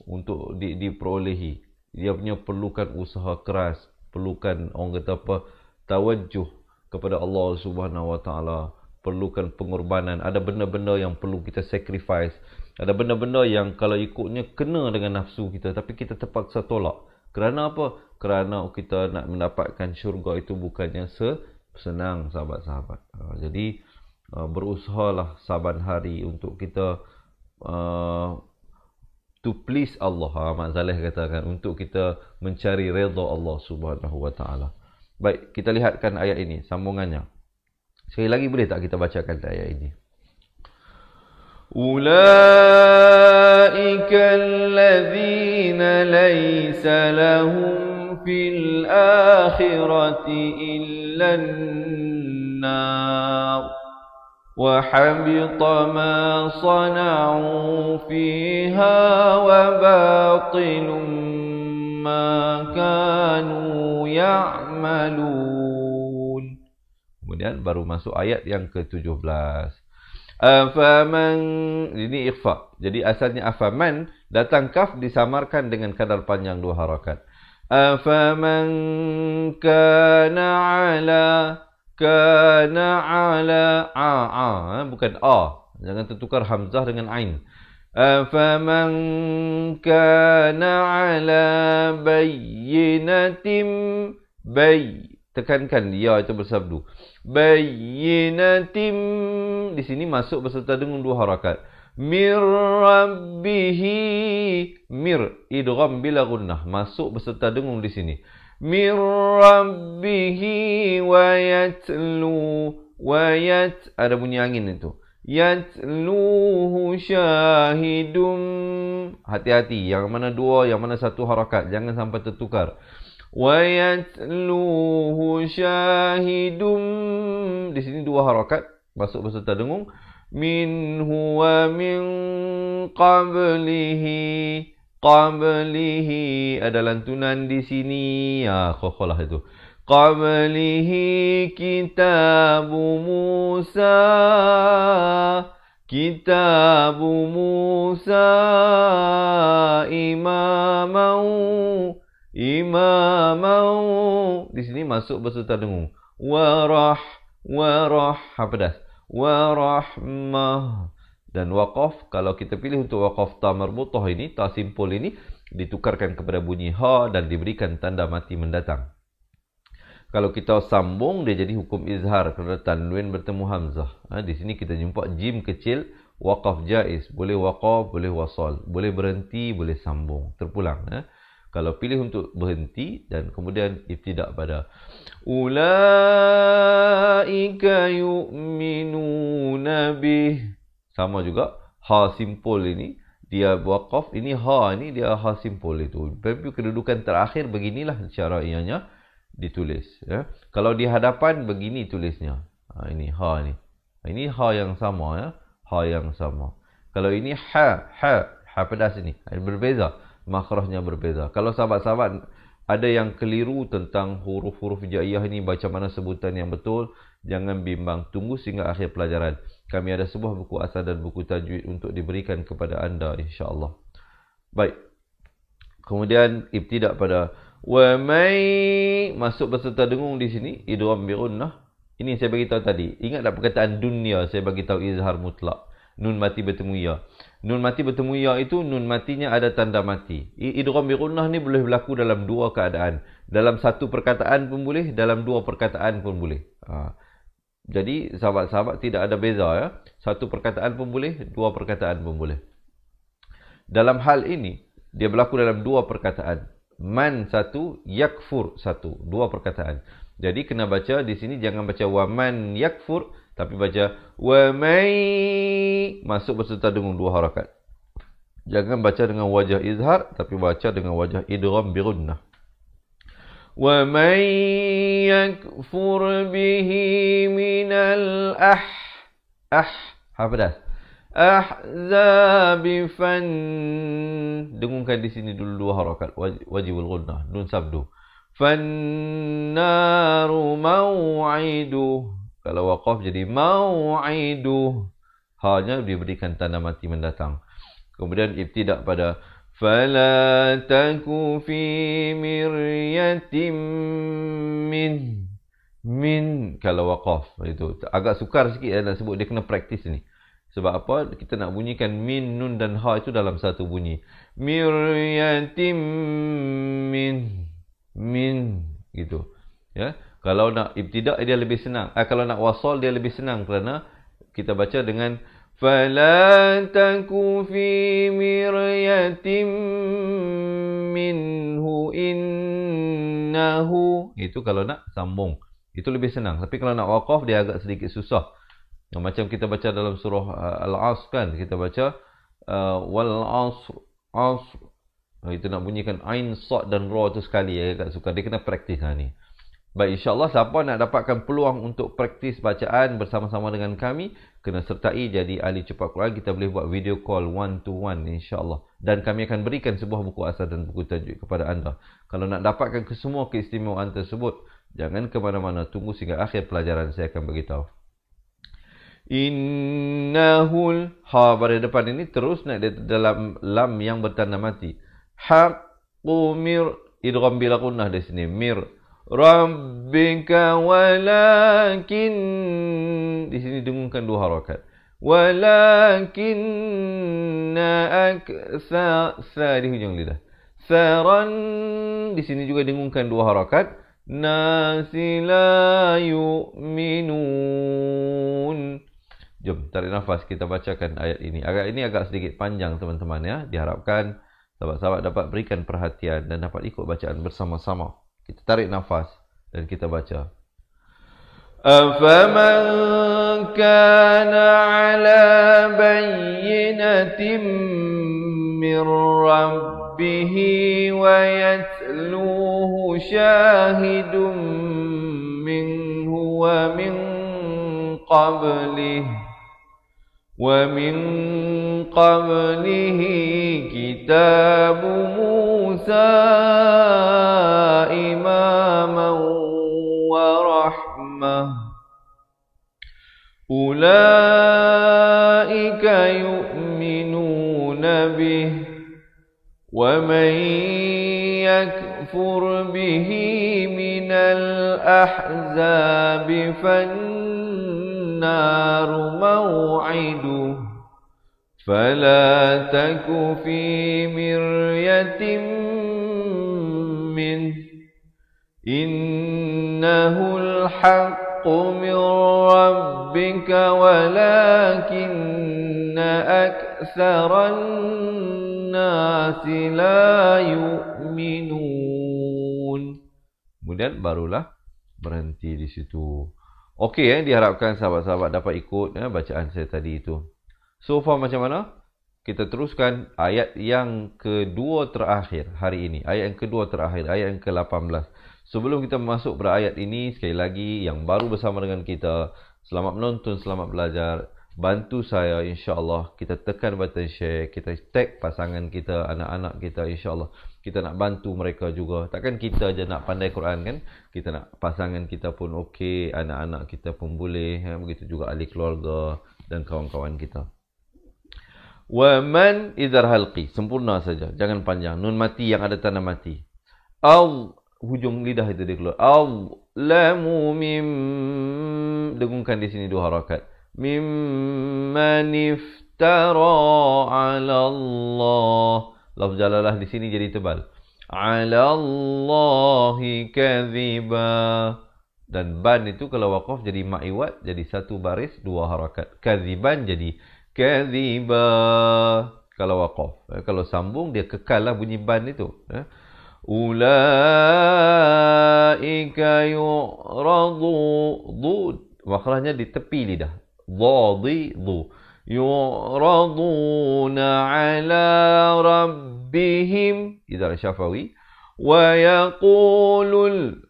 untuk diperolehi. Dia punya perlukan usaha keras, perlukan orang kata apa, tawajuh kepada Allah Subhanahu Wa Taala, perlukan pengorbanan. Ada benda-benda yang perlu kita sacrifice. Ada benda-benda yang kalau ikutnya kena dengan nafsu kita, tapi kita terpaksa tolak. Kerana apa? Kerana kita nak mendapatkan syurga itu bukannya senang, sahabat-sahabat. Jadi berusahalah saban hari untuk kita to please Allah. Mak Saleh katakan untuk kita mencari redha Allah Subhanahu Wa Taala. Baik, kita lihatkan ayat ini sambungannya. Sekali lagi boleh tak kita bacakan ayat ini? Ulaika allazina laysa lahum fil akhirati illa an-nar wa habita ma sana'u fiha wa batilum ma kanu ya'malun. Kemudian baru masuk ayat yang ke-17. Afaman, ini ikhfa. Jadi asalnya afaman, datang kaf disamarkan dengan kadar panjang 2 harakat. Afaman kana ala bukan a. Jangan tertukar hamzah dengan ain. Afaman kana ala bayyinatim tekankan ya itu bersabdu. Bayyinatim di sini masuk beserta dengan 2 harakat. Mir rabbihi, mir idgham bila gunnah, masuk beserta dengung di sini. Mir rabbihi wa ada bunyi angin itu. Yatluhu syahidum. Hati-hati, yang mana 2, yang mana 1 harakat, jangan sampai tertukar. Wa yatluhu syahidum. Di sini 2 harakat masuk beserta dengung. Minhu wa min qablihi. Qablihi ada lantunan di sini. Khokholah itu. Qablihi kitabu Musa. Kitabu Musa imamau. Di sini masuk beserta dengung. warah, ha pedas. Warahmah. Dan waqaf, kalau kita pilih untuk waqaf ta marbutah ini, ta simpul ini, ditukarkan kepada bunyi ha dan diberikan tanda mati mendatang. Kalau kita sambung, dia jadi hukum izhar kerana tanwin bertemu hamzah. Di sini kita jumpa jim kecil, waqaf jaiz. Boleh waqaf, boleh wasal. Boleh berhenti, boleh sambung. Terpulang. Kalau pilih untuk berhenti dan kemudian ibtidak pada ulaika yu'minuna bih. Sama juga, ha simpul ini, dia waqaf, ini ha ini, dia ha simpul itu. Tapi kedudukan terakhir beginilah cara ianya ditulis. Kalau di hadapan, begini tulisnya. Ini ha ni. Ini ha yang sama. Ha yang sama. Kalau ini ha pedas ini. Berbeza. Makhrajnya berbeza. Kalau sahabat-sahabat ada yang keliru tentang huruf-huruf hijaiyah ini, baca mana sebutan yang betul, jangan bimbang. Tunggu sehingga akhir pelajaran. Kami ada sebuah buku asal dan buku tajwid untuk diberikan kepada anda, insya-Allah. Baik. Kemudian ibtidak pada wa may, masuk berserta dengung di sini, idgham bi gunnah. Ini saya bagi tahu tadi. Ingat tak perkataan dunya saya bagi tahu izhar mutlak. Nun mati bertemu ya. Nun mati bertemu ya itu nun matinya ada tanda mati. Idgham bi gunnah ni boleh berlaku dalam dua keadaan. Dalam satu perkataan pun boleh, dalam dua perkataan pun boleh. Jadi sahabat-sahabat tidak ada beza ya. Satu perkataan pun boleh, dua perkataan pun boleh. Dalam hal ini dia berlaku dalam dua perkataan. Man satu, yakfur satu. Dua perkataan. Jadi kena baca di sini jangan baca wa man yakfur, tapi baca wa may, masuk berserta dengan dua harakat. Jangan baca dengan wajah izhar, tapi baca dengan wajah idgham bi gunnah. Wa may yakfur bihi minal ha pedas. Ahzabi fan, dengungkan di sini dulu dua harakat, wajibul gunnah, nun sabdu. Fannaru mau'iduh. Kalau waqaf jadi mau'iduh, hanya diberikan tanda mati mendatang. Kemudian ibtidak pada fala taku fi miryatim min. Kalau waqaf itu agak sukar sikit nak sebut, dia kena praktis ni. Sebab apa? Kita nak bunyikan min, nun dan ha itu dalam satu bunyi. Miryatim min gitu. Ya. Kalau nak ibtidak dia lebih senang. Kalau nak wasal dia lebih senang kerana kita baca dengan fala taku fi miryatim minhu innahu. Itu kalau nak sambung. Itu lebih senang. Tapi kalau nak waqaf dia agak sedikit susah. Macam kita baca dalam surah Al-Asr kan, kita baca wal asr. Itu nak bunyikan ain, sad dan ra tu sekali, agak suka. Dia kena praktis ni. Baik, insya-Allah siapa nak dapatkan peluang untuk praktis bacaan bersama-sama dengan kami, kena sertai jadi ahli cepat Quran. Kita boleh buat video call 1 to 1 insya-Allah. Dan kami akan berikan sebuah buku asal dan buku tajwid kepada anda. Kalau nak dapatkan kesemua keistimewaan tersebut, jangan ke mana-mana, tunggu sehingga akhir pelajaran saya akan beritahu. Innahul, ha pada depan ini terus nak dalam lam yang bertanda mati. Haqqu mir, idgham bila gunnah di sini. Mir rabbika walakin, di sini dengungkan dua harakat. Walakinna aksa, sa di hujung lidah. Saran, di sini juga dengungkan dua harakat. Nasi la yu'minun. Jom tarik nafas, kita bacakan ayat ini. Ini agak sedikit panjang teman-teman ya. Diharapkan sahabat-sahabat dapat berikan perhatian dan dapat ikut bacaan bersama-sama. Kita tarik nafas dan kita baca. Afaman kana ala bayyinatin min rabbih wa yatluhu shahidun minhu wa min qablihi وَمِنْ قَبْلِهِ كِتَابُ مُوسَى إِمَامًا وَرَحْمَةً أُولَئِكَ يُؤْمِنُونَ بِهِ وَمَنْ يكفر به من الأحزاب فالنار موعده فلا تك في مرية منه إنه الحق من ربك ولكن أكثر الناس لا يؤمنون. Kemudian barulah berhenti di situ. Okey, diharapkan sahabat-sahabat dapat ikut bacaan saya tadi itu. So far macam mana? Kita teruskan ayat yang kedua terakhir hari ini. Ayat yang kedua terakhir, ayat yang ke-18. Sebelum kita masuk pada ayat ini, sekali lagi yang baru bersama dengan kita, selamat menonton, selamat belajar. Bantu saya insya-Allah, kita tekan button share, kita tag pasangan kita, anak-anak kita insya-Allah. Kita nak bantu mereka juga. Takkan kita je nak pandai Quran kan? Kita nak pasangan kita pun okey, anak-anak kita pun boleh, begitu juga ahli keluarga dan kawan-kawan kita. Wa man idhar halqi, sempurna saja, jangan panjang. Nun mati yang ada tanda mati. Hujung lidah itu dia keluar. Lamu mim, dengungkan di sini dua harakat. Mimman iftara ala Allah. Lafz jalalah di sini jadi tebal. Ala Allahi kadhiba. Dan ban itu kalau waqaf jadi ma'iwat, jadi satu baris dua harakat. Kadhiban jadi kadhiba kalau waqaf. Kalau sambung dia kekal lah bunyi ban itu. Ulaika yu'radu, makhrajnya di tepi lidah. Dhadidhu. Yu'raduna ala rabbihim, idhar syafawi. Wa yaqulul.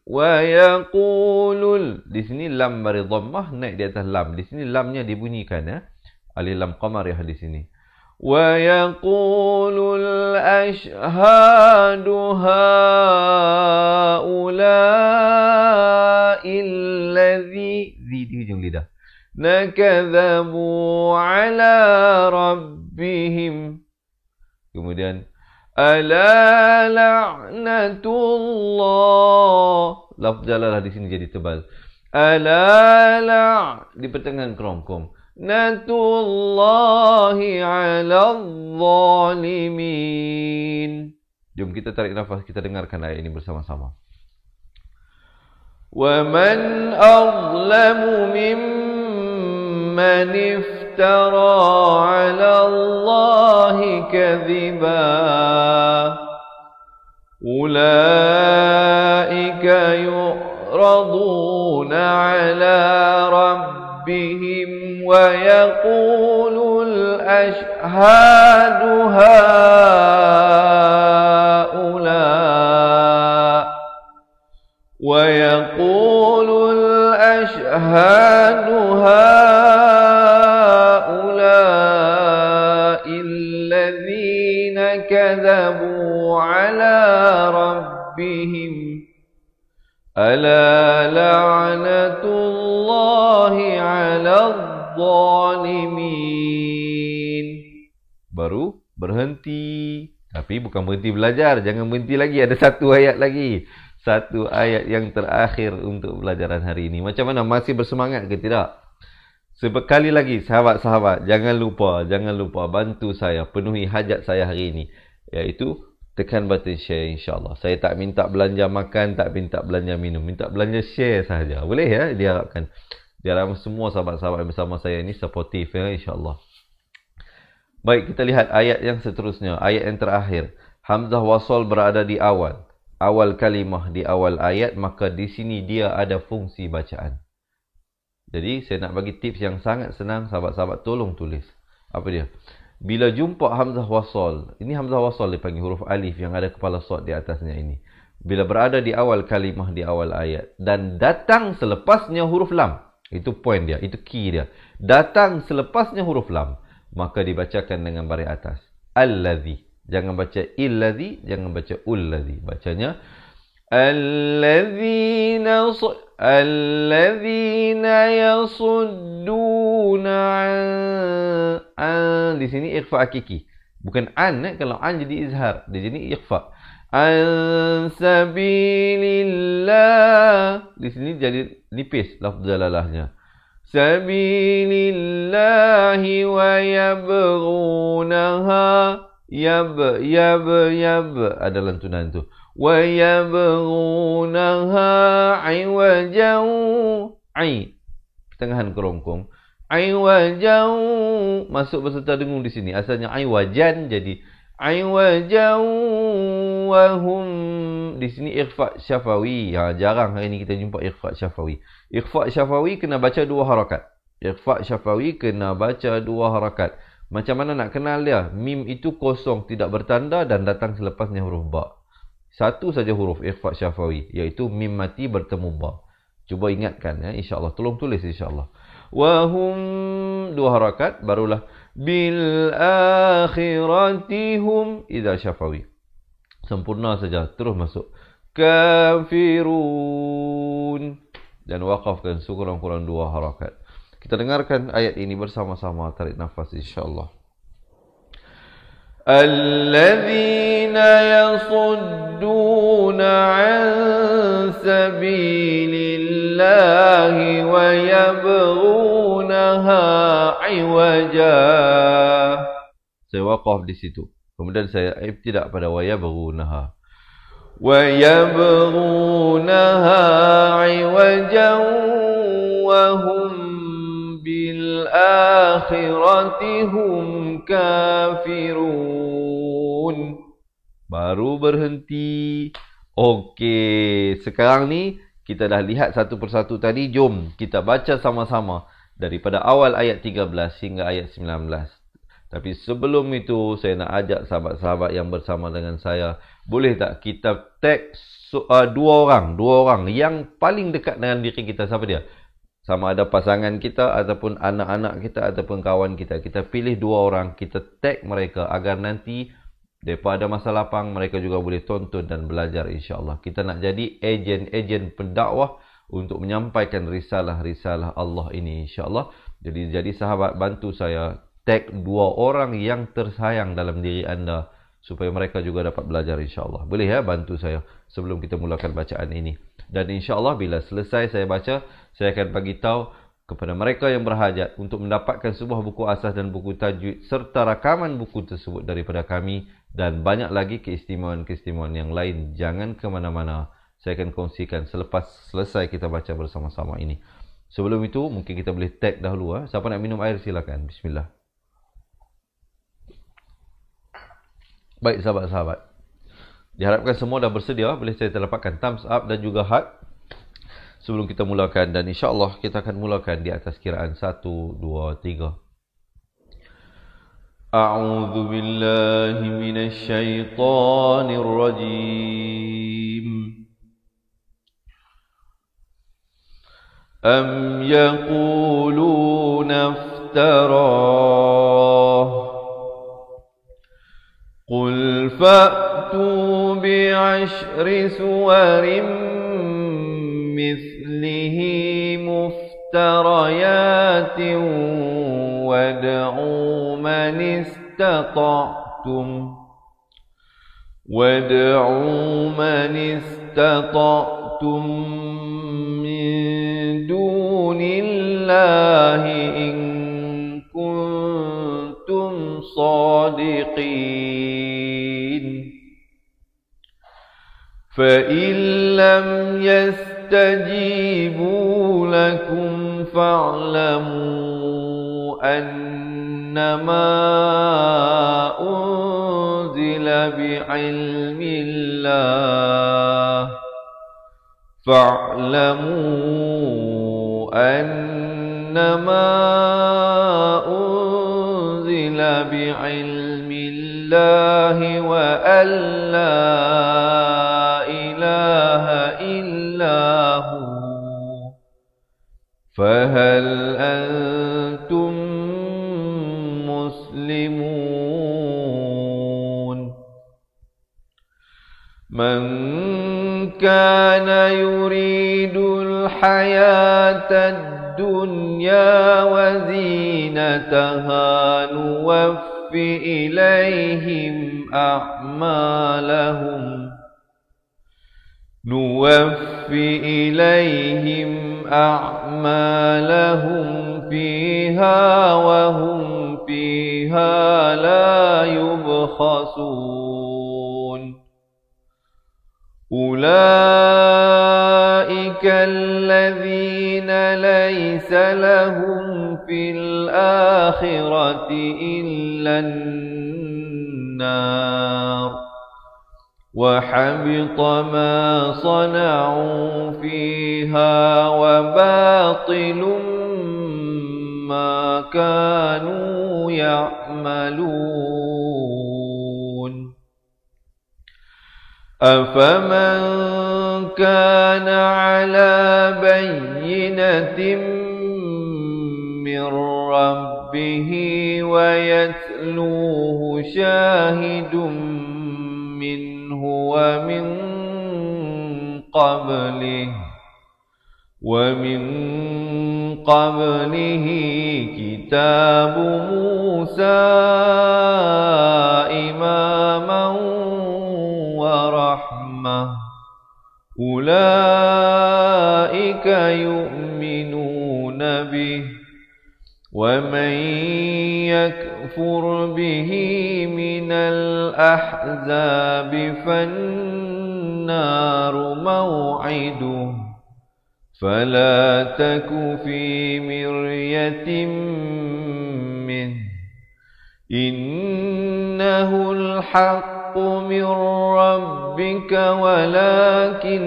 Di sini lam bari dhammah naik di atas lam. Di sini lamnya dibunyikan alif lam qamariyah di sini. Wa yaqulul ashhadu haula'i alladhi, di hujung lidah. Nakadzabu ala rabbihim. Kemudian ala la'natullah. Lafz jalalah di sini jadi tebal. Ala di pertengahan kerongkong. Natullahi ala zalimin. Jom kita tarik nafas, kita dengarkan ayat ini bersama-sama. Wa man azlamu mimman iftara ala Allahi kadhiba. Ulaika yu'raduna ala rabbihim ويقول الأشهاد هؤلاء الذين كذبوا على ربهم ألا لعنة الله على zalimin. Baru berhenti. Tapi bukan berhenti belajar. Jangan berhenti lagi. Ada satu ayat lagi. Satu ayat yang terakhir untuk pelajaran hari ini. Macam mana? Masih bersemangat ke tidak? Sekali lagi sahabat-sahabat, jangan lupa bantu saya penuhi hajat saya hari ini, iaitu tekan button share insya-Allah. Saya tak minta belanja makan, tak minta belanja minum, minta belanja share sahaja. Boleh ya? Diharapkan. Diharapkan semua sahabat-sahabat yang bersama saya ini supportive insya-Allah. Baik, kita lihat ayat yang seterusnya, ayat yang terakhir. Hamzah wasal berada di awal kalimah, di awal ayat, maka di sini dia ada fungsi bacaan. Jadi saya nak bagi tips yang sangat senang, sahabat-sahabat tolong tulis. Apa dia? Bila jumpa hamzah wasal, ini hamzah wasal dipanggil huruf alif yang ada kepala sad di atasnya ini. Bila berada di awal kalimah, di awal ayat, dan datang selepasnya huruf lam. Itu poin dia, itu key dia. Datang selepasnya huruf lam, maka dibacakan dengan baris atas. Allazi. Jangan baca illazi, jangan baca ullazi. Bacanya allazina yasudduna an. Di sini ikhfa hakiki. Bukan an, kalau an jadi izhar. Di sini ikhfa. An sabilillah. Di sini jadi nipis lafz jalalahnya. Sabilillahi wa yabghunaha. Yab. Ada lantunan tu. Wa yabghunaha iwajan. Ai. Pertengahan kerongkong. Aiwajan, masuk beserta dengung di sini. Asalnya aiwajan, jadi aiwajan wahum. Di sini ikhfa syafawi. Jarang hari ini kita jumpa ikhfa syafawi. Ikhfa syafawi kena baca 2 harakat. Ikhfa syafawi kena baca 2 harakat. Macam mana nak kenal dia? Mim itu kosong, tidak bertanda dan datang selepasnya huruf ba. Satu saja huruf ikhfa syafawi, iaitu mim mati bertemu ba. Cuba ingatkan ya, insya-Allah. Tolong tulis insya-Allah. Wahum 2 harakat, barulah bil akhirati hum idza syafawi. Sempurna saja, terus masuk kafirun dan waqafkan sekurang-kurang 2 harakat. Kita dengarkan ayat ini bersama-sama, tarik nafas insya-Allah. Alladzina yasudduna an sabilillahi wa yabghunaha iwaja. Saya waqaf di situ. Kemudian saya ibtidak pada wa yabghunaha. Wa yabghunaha iwajan wa hum bil akhirati hum kafirun. Baru berhenti. Okey, sekarang ni kita dah lihat satu persatu tadi. Jom kita baca sama-sama daripada awal ayat 13 hingga ayat 19. Tapi sebelum itu saya nak ajak sahabat-sahabat yang bersama dengan saya, boleh tak kita tag 2 orang yang paling dekat dengan diri kita. Siapa dia? Sama ada pasangan kita ataupun anak-anak kita ataupun kawan kita. Kita pilih 2 orang, kita tag mereka agar nanti mereka ada masa lapang, mereka juga boleh tonton dan belajar insya-Allah. Kita nak jadi ejen-ejen pendakwah untuk menyampaikan risalah-risalah Allah ini insya-Allah. Jadi sahabat, bantu saya tag 2 orang yang tersayang dalam diri anda supaya mereka juga dapat belajar insya-Allah. Boleh ya bantu saya sebelum kita mulakan bacaan ini. Dan insya-Allah bila selesai saya baca, saya akan bagi tahu kepada mereka yang berhajat untuk mendapatkan sebuah buku asas dan buku tajwid serta rakaman buku tersebut daripada kami dan banyak lagi keistimewaan-keistimewaan yang lain. Jangan ke mana-mana. Saya akan kongsikan selepas selesai kita baca bersama-sama ini. Sebelum itu mungkin kita boleh tag dahulu. Siapa nak minum air silakan. Bismillah. Baik sahabat-sahabat. Diharapkan semua dah bersedia. Boleh saya terdapatkan thumbs up dan juga heart sebelum kita mulakan. Dan insya-Allah kita akan mulakan di atas kiraan 1, 2, 3. A'udzu billahi minasy syaithanir rajim. Am yaquluna iftarah. Qul fa'tu bi'ashri suwarin mithlihi muftarayatin wad'u man istata'tum min dunillahi in kuntum sadiqin. فَإِنْ لَمْ يَسْتَجِيبُوا لَكُمْ فَاعْلَمُوا أَنَّمَا أُنْزِلَ بِعِلْمِ اللَّهِ وَأَنْ لَا إِلَهَ إِلَّا هُوَ فَهَلْ أَنْتُمْ مُسْلِمُونَ مَنْ كَانَ يُرِيدُ الْحَيَاةَ الدُّنْيَا وَزِينَتَهَا نُوَفِّ إليهم أعمالهم فيها وهم فيها لا يبخسون أولئك الذين ليس لهم في الآخرة إلا النار وحبط ما صنعوا فيها وباطل ما كانوا يعملون أفمن كان على بينة من ربه ويتلوه شاهد منه ومن قبله كتاب موسى إماما ورحمة أولئك يؤمنون به ومن يكفر به من الأحزاب فالنار موعده فلا تك في مرية منه إنه الحق من ربك ولكن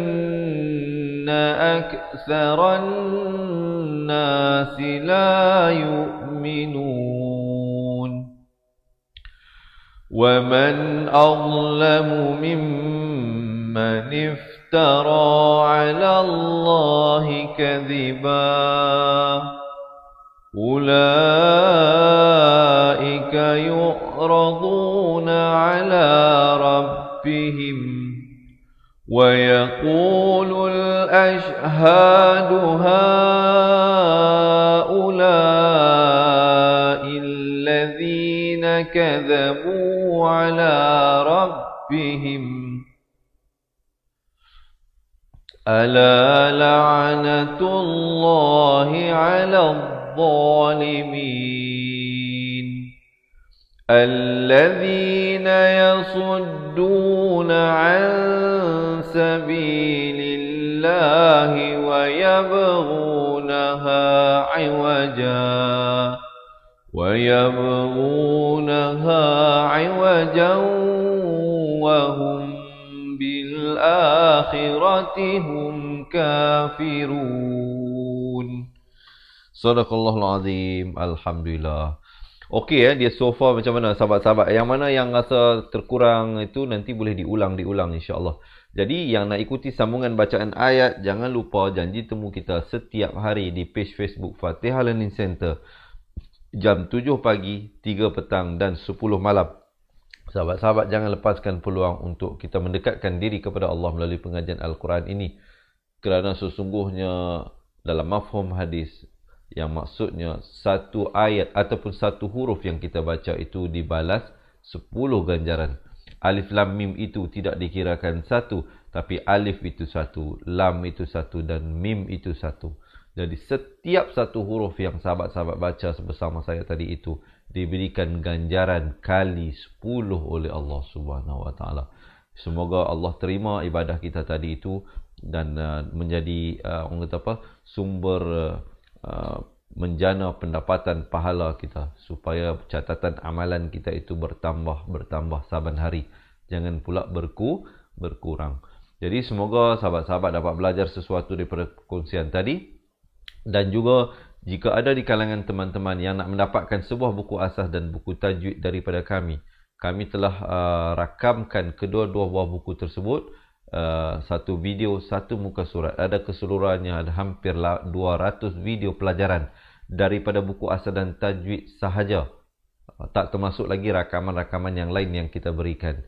أكثر الناس لا يؤمنون ومن أظلم ممن افترى على الله كذبا أولئك يعرضون على ربهم ويقول الأشهاد هؤلاء الذين كذبوا على ربهم ألا لعنة الله على الظالمين الذين يصدون عن سبيل الله ويبغونها عوجا وهم بالآخرة هم كافرون. Sadaqallahul Azim. Alhamdulillah. Okey dia so far macam mana sahabat-sahabat? Yang mana yang rasa terkurang itu nanti boleh diulang insya-Allah. Jadi yang nak ikuti sambungan bacaan ayat, jangan lupa janji temu kita setiap hari di page Facebook Fatihah Learning Center jam 7 pagi, 3 petang dan 10 malam. Sahabat-sahabat jangan lepaskan peluang untuk kita mendekatkan diri kepada Allah melalui pengajian Al-Quran ini. Kerana sesungguhnya dalam mafhum hadis yang maksudnya satu ayat ataupun satu huruf yang kita baca itu dibalas 10 ganjaran. Alif lam mim itu tidak dikirakan satu, tapi alif itu satu, lam itu satu dan mim itu satu. Jadi setiap satu huruf yang sahabat-sahabat baca bersama saya tadi itu diberikan ganjaran kali 10 oleh Allah Subhanahu Wa Taala. Semoga Allah terima ibadah kita tadi itu dan menjadi orang kata apa, sumber menjana pendapatan pahala kita, supaya catatan amalan kita itu bertambah saban hari, jangan pula berkurang. Jadi semoga sahabat-sahabat dapat belajar sesuatu daripada perkongsian tadi. Dan juga jika ada di kalangan teman-teman yang nak mendapatkan sebuah buku asas dan buku tajwid daripada kami telah rakamkan kedua-dua buah buku tersebut, satu video, satu muka surat. Ada keseluruhannya, ada hampir 200 video pelajaran daripada buku asas dan tajwid sahaja, tak termasuk lagi rakaman-rakaman yang lain yang kita berikan.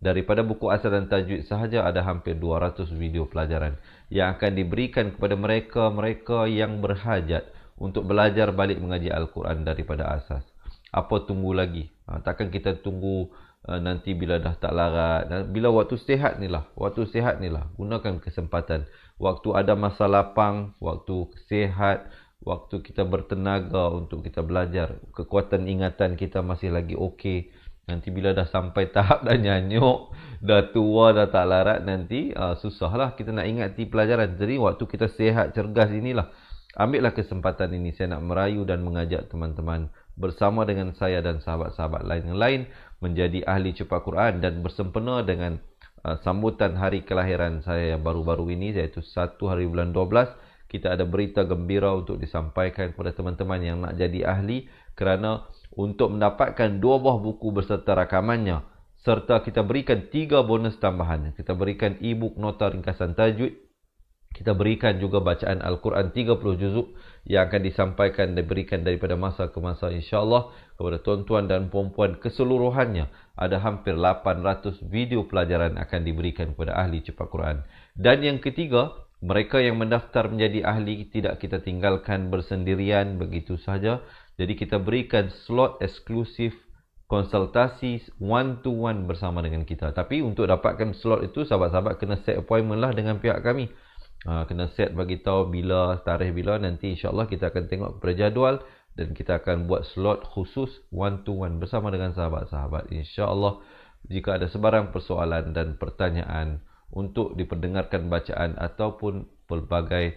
Daripada buku asas dan tajwid sahaja ada hampir 200 video pelajaran yang akan diberikan kepada mereka yang berhajat untuk belajar balik mengaji Al-Quran daripada asas. Apa tunggu lagi? Takkan kita tunggu nanti bila dah tak larat. Bila waktu sihat ni lah. Gunakan kesempatan. Waktu ada masa lapang, waktu sihat, waktu kita bertenaga untuk kita belajar. Kekuatan ingatan kita masih lagi okey. Nanti bila dah sampai tahap dah nyanyuk, dah tua, dah tak larat, nanti susahlah kita nak ingati pelajaran. Jadi waktu kita sihat, cergas inilah. Ambillah kesempatan ini. Saya nak merayu dan mengajak teman-teman bersama dengan saya dan sahabat-sahabat lain menjadi ahli cepat Quran dan bersempena dengan sambutan hari kelahiran saya yang baru-baru ini, iaitu 1 hari bulan 12. Kita ada berita gembira untuk disampaikan kepada teman-teman yang nak jadi ahli, kerana untuk mendapatkan 2 buah buku beserta rakamannya, serta kita berikan 3 bonus tambahan. Kita berikan e-book nota ringkasan tajwid, kita berikan juga bacaan Al-Quran 30 juzuk yang akan disampaikan dan diberikan daripada masa ke masa, insya-Allah, kepada tuan-tuan dan puan-puan keseluruhannya. Ada hampir 800 video pelajaran akan diberikan kepada ahli cepat Quran. Dan yang ketiga, mereka yang mendaftar menjadi ahli tidak kita tinggalkan bersendirian begitu saja. Jadi kita berikan slot eksklusif konsultasi one to one bersama dengan kita. Tapi untuk dapatkan slot itu, sahabat-sahabat kena set appointment lah dengan pihak kami. Kena set bagi tahu bila, tarikh bila, nanti insya-Allah kita akan tengok kepada jadual dan kita akan buat slot khusus one to one bersama dengan sahabat-sahabat. Insya-Allah, jika ada sebarang persoalan dan pertanyaan untuk diperdengarkan bacaan ataupun pelbagai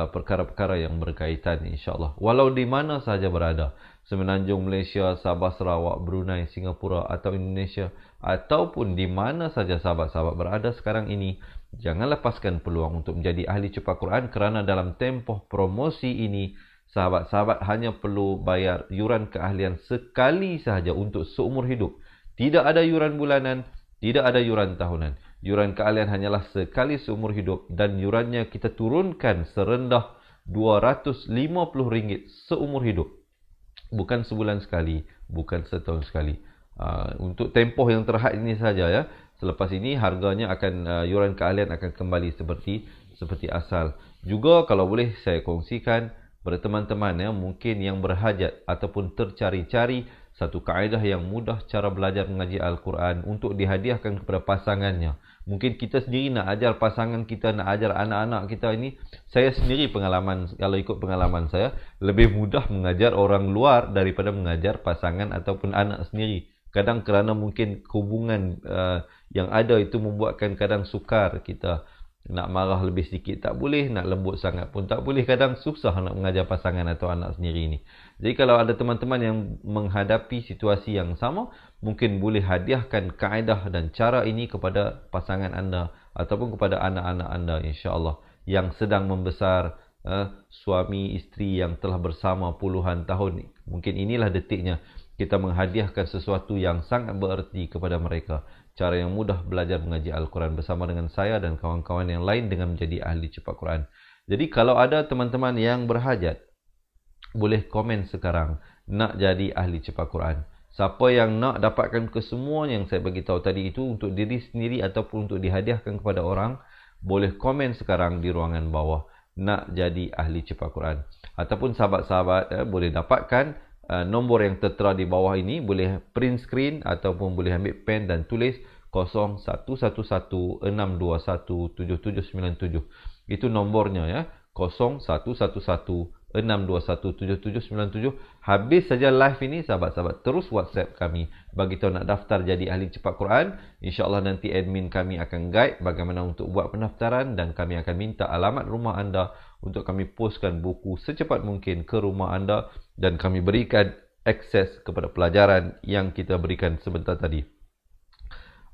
perkara-perkara yang berkaitan, insya-Allah, walau di mana sahaja berada, Semenanjung Malaysia, Sabah, Sarawak, Brunei, Singapura atau Indonesia, ataupun di mana saja sahabat-sahabat berada sekarang ini, jangan lepaskan peluang untuk menjadi ahli cepat Quran, kerana dalam tempoh promosi ini sahabat-sahabat hanya perlu bayar yuran keahlian sekali sahaja untuk seumur hidup. Tidak ada yuran bulanan, tidak ada yuran tahunan. Yuran keahlian hanyalah sekali seumur hidup dan yurannya kita turunkan serendah RM250 seumur hidup. Bukan sebulan sekali, bukan setahun sekali. Untuk tempoh yang terhad ini saja ya. Selepas ini harganya akan yuran keahlian akan kembali seperti asal. Juga kalau boleh saya kongsikan kepada teman-teman ya, mungkin yang berhajat ataupun tercari-cari satu kaedah yang mudah cara belajar mengaji Al-Quran untuk dihadiahkan kepada pasangannya. Mungkin kita sendiri nak ajar pasangan kita, nak ajar anak-anak kita ini. Saya sendiri pengalaman, kalau ikut pengalaman saya, lebih mudah mengajar orang luar daripada mengajar pasangan ataupun anak sendiri. Kadang kerana mungkin hubungan yang ada itu membuatkan kadang sukar kita. Nak marah lebih sikit tak boleh, nak lembut sangat pun tak boleh. Kadang susah nak mengajar pasangan atau anak sendiri ni. Jadi kalau ada teman-teman yang menghadapi situasi yang sama, mungkin boleh hadiahkan kaedah dan cara ini kepada pasangan anda ataupun kepada anak-anak anda, insya-Allah, yang sedang membesar, suami isteri yang telah bersama puluhan tahun. Mungkin inilah detiknya kita menghadiahkan sesuatu yang sangat bererti kepada mereka. Cara yang mudah belajar mengaji Al-Quran bersama dengan saya dan kawan-kawan yang lain dengan menjadi ahli cepat Quran. Jadi kalau ada teman-teman yang berhajat, boleh komen sekarang nak jadi ahli cepat Quran. Siapa yang nak dapatkan kesemua yang saya bagi tahu tadi itu untuk diri sendiri ataupun untuk dihadiahkan kepada orang, boleh komen sekarang di ruangan bawah nak jadi ahli cepat Quran. Ataupun sahabat-sahabat boleh dapatkan nombor yang tertera di bawah ini, boleh print screen ataupun boleh ambil pen dan tulis 0111-621-7797. Itu nombornya ya, 0111-621-7797. Habis saja live ini, sahabat-sahabat terus WhatsApp kami bagi tahu nak daftar jadi ahli cepat Quran. InsyaAllah nanti admin kami akan guide bagaimana untuk buat pendaftaran dan kami akan minta alamat rumah anda untuk kami postkan buku secepat mungkin ke rumah anda dan kami berikan akses kepada pelajaran yang kita berikan sebentar tadi.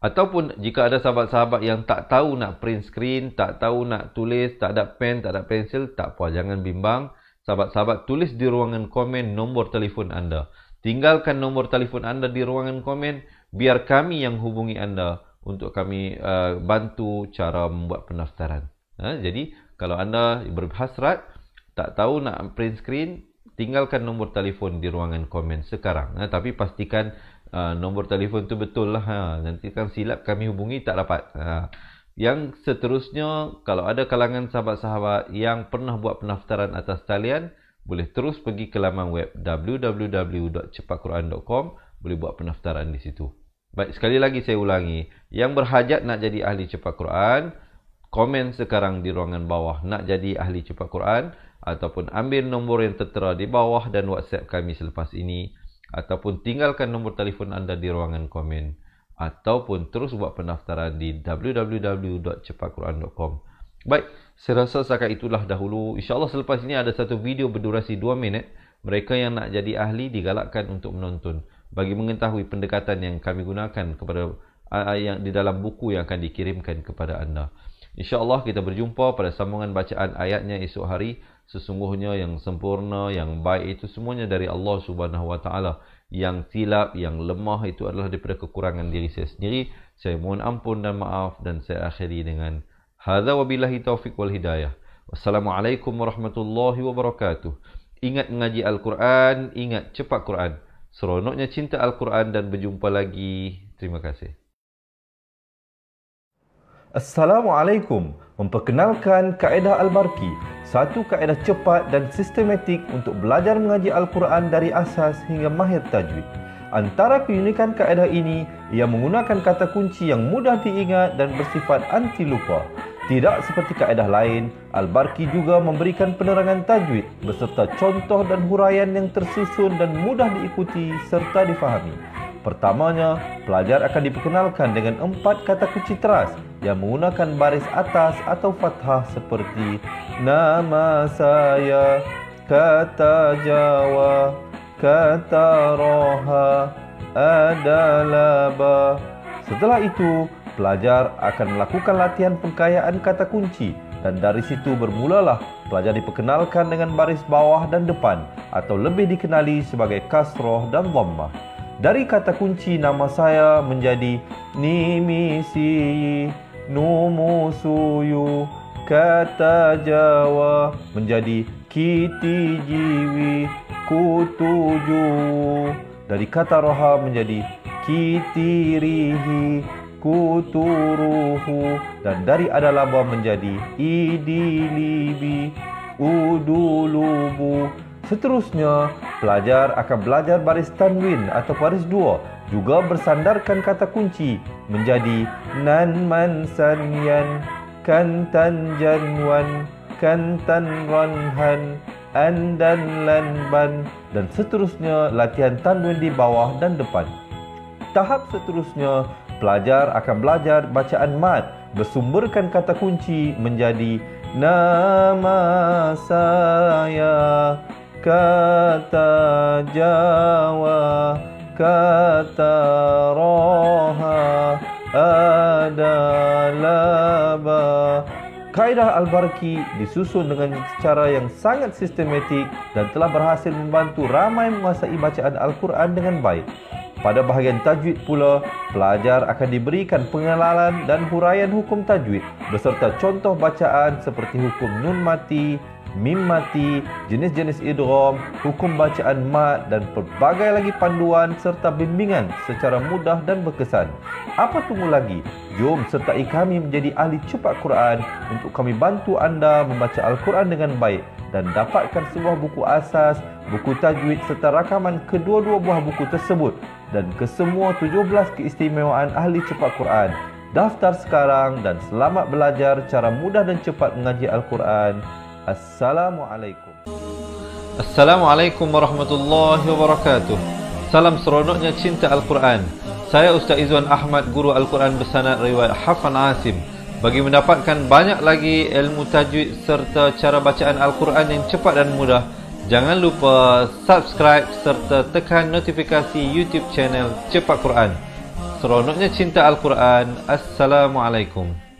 Ataupun jika ada sahabat-sahabat yang tak tahu nak print screen, tak tahu nak tulis, tak ada pen, tak ada pensel, tak apa, jangan bimbang. Sahabat-sahabat tulis di ruangan komen nombor telefon anda. Tinggalkan nombor telefon anda di ruangan komen, biar kami yang hubungi anda untuk kami bantu cara membuat pendaftaran. Jadi kalau anda berhasrat, tak tahu nak print screen, tinggalkan nombor telefon di ruangan komen sekarang. Tapi pastikan nombor telefon tu betul lah. Nanti kan silap kami hubungi tak dapat. Yang seterusnya, kalau ada kalangan sahabat-sahabat yang pernah buat pendaftaran atas talian, boleh terus pergi ke laman web www.cepatquran.com, boleh buat pendaftaran di situ. Baik, sekali lagi saya ulangi, yang berhajat nak jadi ahli Cepat Quran, komen sekarang di ruangan bawah nak jadi ahli Cepat Quran, ataupun ambil nombor yang tertera di bawah dan WhatsApp kami selepas ini, ataupun tinggalkan nombor telefon anda di ruangan komen, ataupun terus buat pendaftaran di www.cepatquran.com. Baik, saya rasa setakat itulah dahulu. InsyaAllah selepas ini ada satu video berdurasi 2 minit. Mereka yang nak jadi ahli digalakkan untuk menonton bagi mengetahui pendekatan yang kami gunakan kepada yang di dalam buku yang akan dikirimkan kepada anda. InsyaAllah kita berjumpa pada sambungan bacaan ayatnya esok hari. Sesungguhnya yang sempurna, yang baik itu semuanya dari Allah Subhanahu Wa Taala. Yang silap, yang lemah itu adalah daripada kekurangan diri saya sendiri. Saya mohon ampun dan maaf, dan saya akhiri dengan hadza wabillahi taufiq wal hidayah. Wassalamualaikum warahmatullahi wabarakatuh. Ingat mengaji Al-Quran, ingat cepat Quran. Seronoknya cinta Al-Quran dan berjumpa lagi. Terima kasih. Assalamualaikum. Memperkenalkan kaedah Al-Barki, satu kaedah cepat dan sistematik untuk belajar mengaji Al-Quran dari asas hingga mahir tajwid. Antara keunikan kaedah ini, ia menggunakan kata kunci yang mudah diingat dan bersifat anti lupa. Tidak seperti kaedah lain, Al-Barki juga memberikan penerangan tajwid beserta contoh dan huraian yang tersusun dan mudah diikuti serta difahami. Pertamanya, pelajar akan diperkenalkan dengan 4 kata kunci teras yang menggunakan baris atas atau fathah seperti nama saya, kata Jawa, kata roha, adalah ba. Setelah itu, pelajar akan melakukan latihan pengkayaan kata kunci dan dari situ bermulalah pelajar diperkenalkan dengan baris bawah dan depan atau lebih dikenali sebagai kasroh dan dhammah. Dari kata kunci nama saya menjadi nimisi, numusuyu, kata Jawa menjadi kiti jiwi, kutuju. Dari kata roha menjadi kitirihi, kuturuhu. Dan dari adalaba menjadi idilibi, udulubu. Seterusnya, pelajar akan belajar baris tanwin atau baris 2, juga bersandarkan kata kunci menjadi nan man sanyan, kantan janwan, kantan ranhan, andan lanban, dan seterusnya latihan tanwin di bawah dan depan. Tahap seterusnya, pelajar akan belajar bacaan mad bersumberkan kata kunci menjadi nama saya, kata Jawa, kata roha, adalah ba. Kaedah Al-Barki disusun dengan cara yang sangat sistematik dan telah berhasil membantu ramai menguasai bacaan Al-Quran dengan baik. Pada bahagian tajwid pula, pelajar akan diberikan pengenalan dan huraian hukum tajwid beserta contoh bacaan seperti hukum nun mati, mim mati, jenis-jenis idgham, hukum bacaan mad dan pelbagai lagi panduan serta bimbingan secara mudah dan berkesan. Apa tunggu lagi? Jom sertai kami menjadi ahli cepat Quran untuk kami bantu anda membaca Al-Quran dengan baik dan dapatkan sebuah buku asas, buku tajwid serta rakaman kedua-dua buah buku tersebut dan kesemua 17 keistimewaan ahli cepat Quran. Daftar sekarang dan selamat belajar cara mudah dan cepat mengaji Al-Quran. Assalamualaikum. Assalamualaikum warahmatullahi wabarakatuh. Salam seronoknya cinta Al-Quran. Saya Ustaz Izwan Ahmad, guru Al-Quran bersanad riwayat Hafan Asim. Bagi mendapatkan banyak lagi ilmu tajwid serta cara bacaan Al-Quran yang cepat dan mudah, jangan lupa subscribe serta tekan notifikasi YouTube channel Cepat Quran. Seronoknya cinta Al-Quran. Assalamualaikum.